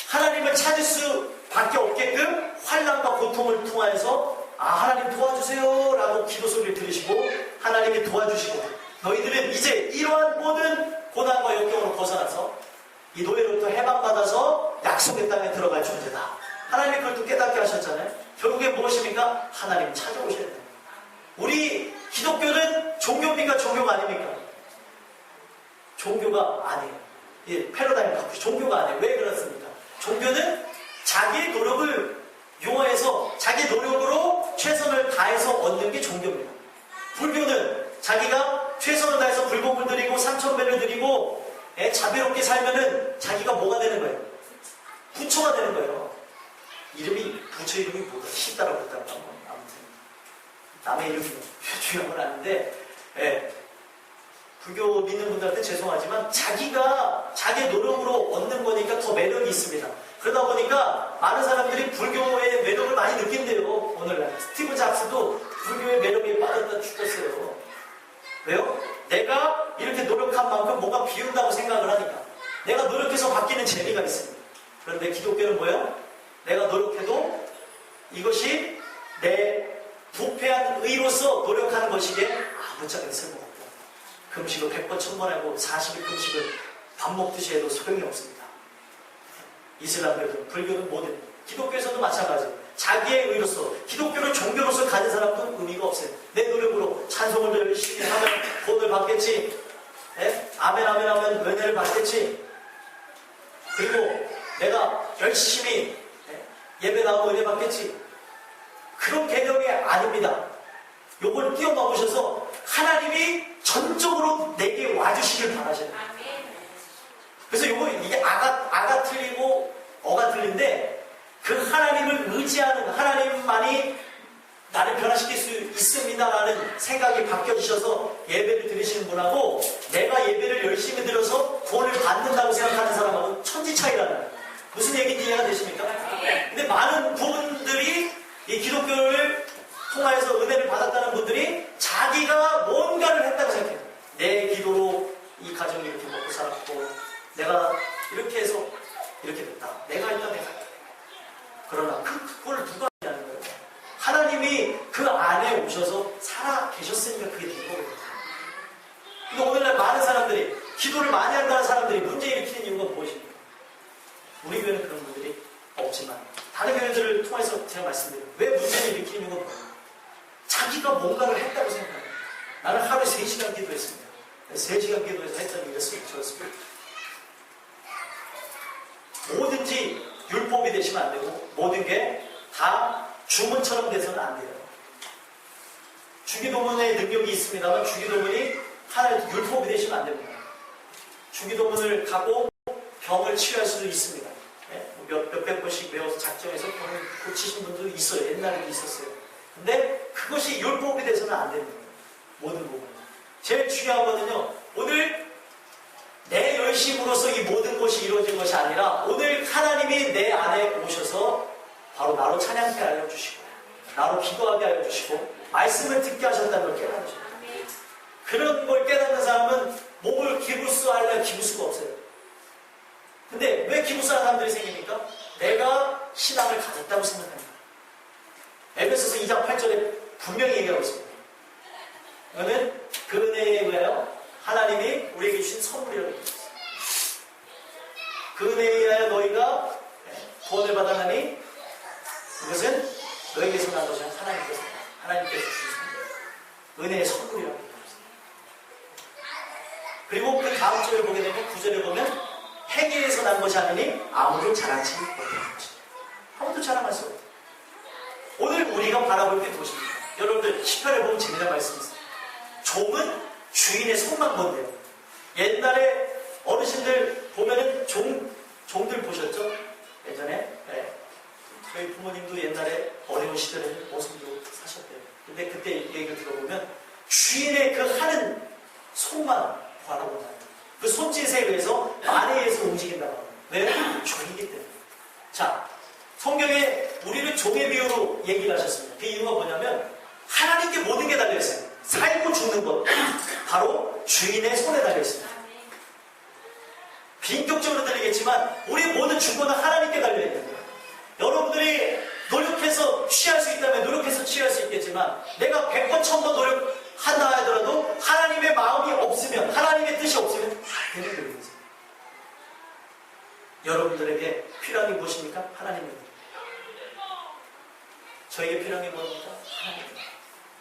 Speaker 1: 하나님을 찾을 수밖에 없게끔 환난과 고통을 통하여서 하나님 도와주세요 라고 기도 소리를 들으시고 하나님이 도와주시고, 너희들은 이제 이러한 모든 고난과 역경으로 벗어나서 이 노예로부터 해방받아서 약속의 땅에 들어갈 존재다. 하나님이 그걸 또 깨닫게 하셨잖아요. 결국에 무엇입니까? 하나님 찾아오셔야 돼요. 우리 기독교는 종교입니까? 종교가 아닙니까? 종교가 아니에요. 예, 패러다임 바꾸시. 종교가 아니에요. 왜 그렇습니까? 종교는 자기의 노력을 용어해서 자기 노력으로 최선을 다해서 얻는 게 종교입니다. 불교는 자기가 최선을 다해서 불공을 드리고 삼천배를 드리고 자비롭게 살면은 자기가 뭐가 되는 거예요? 부처가 되는 거예요. 부처 이름이 뭐다? 시다라 못다라. 아무튼 남의 이름이 중요한 건 아닌데, 불교 믿는 분들한테 죄송하지만 자기가 자기 노력으로 얻는 거니까 더 매력이 있습니다. 그러다 보니까 많은 사람들이 불교의 매력을 많이 느낀대요. 오늘날 스티브 잡스도 불교의 매력에 빠졌다 죽었어요. 왜요? 내가 이렇게 노력한 만큼 뭔가 비운다고 생각을 하니까. 내가 노력해서 바뀌는 재미가 있습니다. 그런데 기독교는 뭐예요? 내가 노력해도 이것이 내 부패한 의로서 노력하는 것이기에 아무짝에도 쓸모없다. 금식을 100번 1000번 하고 40일 금식을 밥 먹듯이 해도 소용이 없습니다. 이슬람교든 불교든 뭐든 기독교에서도 마찬가지예요. 자기의 의로서, 기독교를 종교로서 가진 사람도 의미가 없어요. 내 노력으로 찬송을 열심히 하면 구원을 받겠지. 아멘 아멘 하면 은혜를 받겠지. 그리고 내가 열심히 예배 나오고 은혜 받겠지. 그런 개념이 아닙니다. 요걸 뛰어넘으셔서 하나님이 전적으로 내게 와주시길 바라셔야 돼요. 그래서 이게 아가 틀리고 어가 틀린데, 그 하나님을 의지하는 하나님만이 나를 변화시킬 수 있습니다라는 생각이 바뀌어지셔서 예배를 드리시는 분하고, 내가 예배를 열심히 드려서 구원을 받는다고 생각하는 사람하고는 천지 차이라는 거예요. 무슨 얘기인지 이해가 되십니까? 근데 많은 부분들이 이 기독교를 통하여서 은혜를 받았다는 분들이 자기가 뭔가를 했다고 생각해요. 내 기도로 이 가정이 이렇게 먹고 살았고, 내가 이렇게 해서 이렇게 됐다. 내가 했다. 그러나 그걸 누가 하냐는 거예요. 하나님이 그 안에 오셔서 살아 계셨으니까 그게 된 거거든요. 근데 오늘날 많은 사람들이, 기도를 많이 한다는 사람들이 문제 일으키는 이유가 무엇입니까? 우리 교회는 그런 분들이 없지만 다른 교회들을 통해서 제가 말씀드려요. 왜 문제를 일으키는 이유가 뭐예요? 자기가 뭔가를 했다고 생각합니다. 나는 하루에 3시간 기도했습니다. 3시간 기도해서 했더니 이랬습니다. 저랬습니다. 뭐든지 율법이 되시면 안 되고, 모든 게 다 주문처럼 돼서는 안 돼요. 주기도문의 능력이 있습니다만 주기도문이 하나의 율법이 되시면 안 됩니다. 주기도문을 갖고 병을 치료할 수도 있습니다. 몇백 번씩 외워서 작정해서 병을 고치신 분들도 있어요. 옛날에도 있었어요. 근데 그것이 율법이 돼서는 안 됩니다. 모든 부분. 제일 중요한 거는요, 오늘 내 열심으로서 이 모든 것이 이루어진 것이 아니라, 오늘 하나님이 내 안에 오셔서 바로 나로 찬양케 하여 주시고, 나로 기도하게 하여 주시고, 말씀을 듣게 하셨다는 걸 깨달으셔요. 그런 걸 깨닫는 사람은 몸을 기부스하려 기부스가 없어요. 근데 왜 기부스하는 사람들이 생깁니까? 내가 신앙을 가졌다고 생각합니다. 에베소서 2장 8절에 분명히 얘기하고 있습니다. 이거는 그 은혜에 의하여 하나님이 우리에게 주신 선물이라고 했어요. 그 은혜에 의하여 너희가 구원을 받았나니 그것은 너에게서 난 것이 아니라 하나님께서 주신 은혜의 선물이라고 얘기합니다. 그리고 그 다음 절을 보게 되면 9절에 보면 행위에서 난 것이 아니니 아무도 자랑치 못하는 것이다. 아무도 자랑할 수 없다. 오늘 우리가 바라볼 게 무엇입니까? 여러분들 10편에 보면 재미난 말씀이 있어요. 종은 주인의 손만 본대요. 옛날에 어르신들 보면은 종들 보셨죠? 예전에 저희 부모님도 옛날에 어려운 시절에 모습도 사셨대요. 근데 그때 얘기를 들어보면 주인의 그 하는 손만 바라본다. 그 손짓에 의해서 만에 의해서 움직인다고 합니다. 왜? 종이기 때문에. 자, 성경에 우리를 종의 비유로 얘기를 하셨습니다. 그 이유가 뭐냐면 하나님께 모든 게 달려있어요. 살고 죽는 것 바로 주인의 손에 달려있습니다. 빈격적으로 들리겠지만 우리 모든 주권은 하나님께 달려있는 거예요. 여러분들이 노력해서 취할 수 있다면 노력해서 취할 수 있겠지만 내가 100번 1000번 노력한다 하더라도 하나님의 마음이 없으면 하나님의 뜻이 없으면 안 되는 거예요. 여러분들에게 필요한 게 무엇입니까? 하나님입니다. 저에게 필요한 게 뭐입니까? 하나님입니다.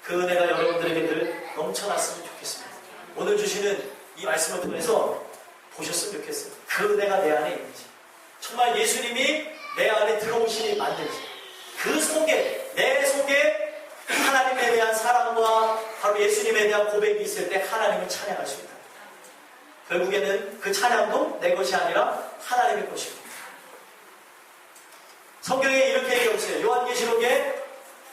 Speaker 1: 그 은혜가 여러분들에게 늘 넘쳐났으면 좋겠습니다. 오늘 주시는 이 말씀을 통해서 보셨으면 좋겠어요. 그 은혜가 내 안에 있는지, 정말 예수님이 내 안에 들어오시니 맞는지, 그 속에, 내 속에 하나님에 대한 사랑과 바로 예수님에 대한 고백이 있을 때 하나님을 찬양할 수 있다. 결국에는 그 찬양도 내 것이 아니라 하나님의 것입니다. 성경에 이렇게 얘기하고 있어요. 요한계시록에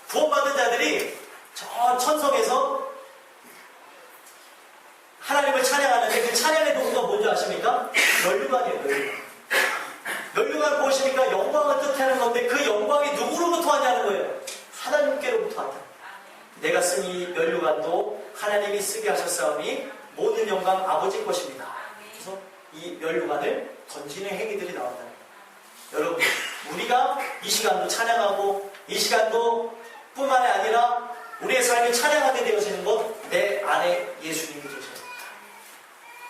Speaker 1: 구원받은 자들이 저 천성에서 하나님을 찬양하는데 그 찬양의 도구가 뭔지 아십니까? 면류관이에요. 면류관. 면류관 무엇입니까? 영광을 뜻하는 건데 그 영광이 누구로부터 왔냐는 거예요. 하나님께로부터 왔다. 내가 쓴 이 면류관도 하나님이 쓰게 하셨사오니 모든 영광 아버지 것입니다. 그래서 이 면류관을 던지는 행위들이 나온다. 여러분, 우리가 이 시간도 찬양하고 이 시간도 뿐만이 아니라 우리의 삶이 찬양하게 되어지는 것, 내 안에 예수님이 계셔요.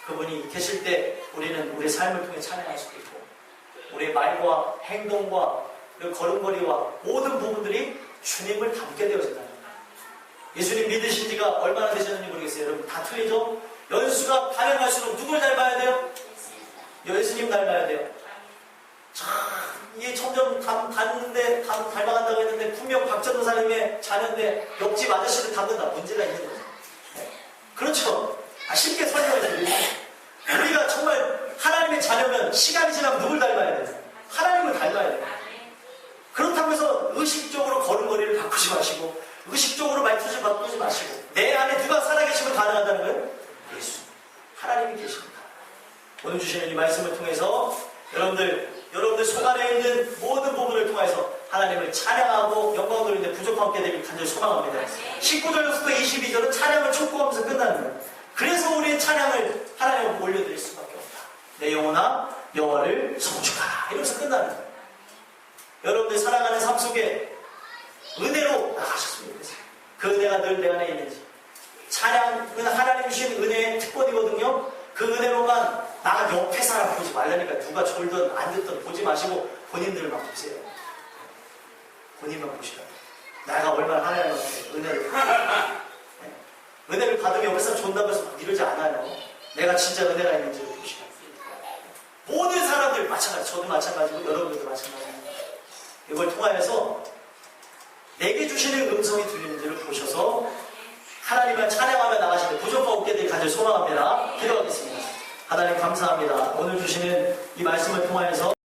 Speaker 1: 그분이 계실 때 우리는 우리의 삶을 통해 찬양할 수도 있고 우리의 말과 행동과 걸음걸이와 모든 부분들이 주님을 닮게 되어진다는 거예요. 예수님 믿으신 지가 얼마나 되셨는지 모르겠어요. 여러분 다 틀리죠? 연수가 가면 갈수록 누굴 닮아야 돼요? 예수님 닮아야 돼요. 참, 이게 점점 닮아간다고 했는데 분명 박전도 사람의 자녀인데 옆집 아저씨를 닮는다. 문제가 있는 거죠. 네. 그렇죠. 쉽게 설명해드리죠. 우리가 정말 하나님의 자녀면 시간이 지나면 누굴 닮아야 돼요? 하나님을 닮아야 돼요. 그렇다고 해서 의식적으로 걸음걸이를 바꾸지 마시고 의식적으로 말투를 바꾸지 마시고 내 안에 누가 살아계시면 가능하다는 거예요? 예수. 하나님이 계십니다. 오늘 주시는 이 말씀을 통해서 여러분들 속 안에 있는 모든 부분을 통해서 하나님을 찬양하고 영광 돌리는데 부족한 없게 되길 간절히 소망합니다. 19절부터 22절은 찬양을 촉구하면서 끝나는 거예요. 그래서 우리의 찬양을 하나님께 올려드릴 수밖에 없다. 내 영혼아 여호와를 송축하라. 이러면서 끝나는 거예요. 여러분들 살아가는 삶 속에 은혜로 나가셨으면 좋겠어요. 그 은혜가 늘 내 안에 있는지. 찬양은 하나님 주신 은혜의 특권이거든요. 그 은혜로만 나 옆에 사람 보지 말라니까 누가 졸든 안 듣든 보지 마시고 본인들만 보세요. 본인만 보시라. 내가 얼마나 하나님한테 은혜를 받으면 옆에 사람 존다고 해서 막 이러지 않아요. 내가 진짜 은혜가 있는지를 보시라. 모든 사람들 마찬가지, 저도 마찬가지고 여러분들도 마찬가지입니다. 이걸 통하여서 내게 주시는 음성이 들리는지를 보셔서 하나님을 찬양하며 나가시는 부족한 없게 되길 간절히 소망합니다. 기도하겠습니다. 하나님 감사합니다. 오늘 주시는 이 말씀을 통하여서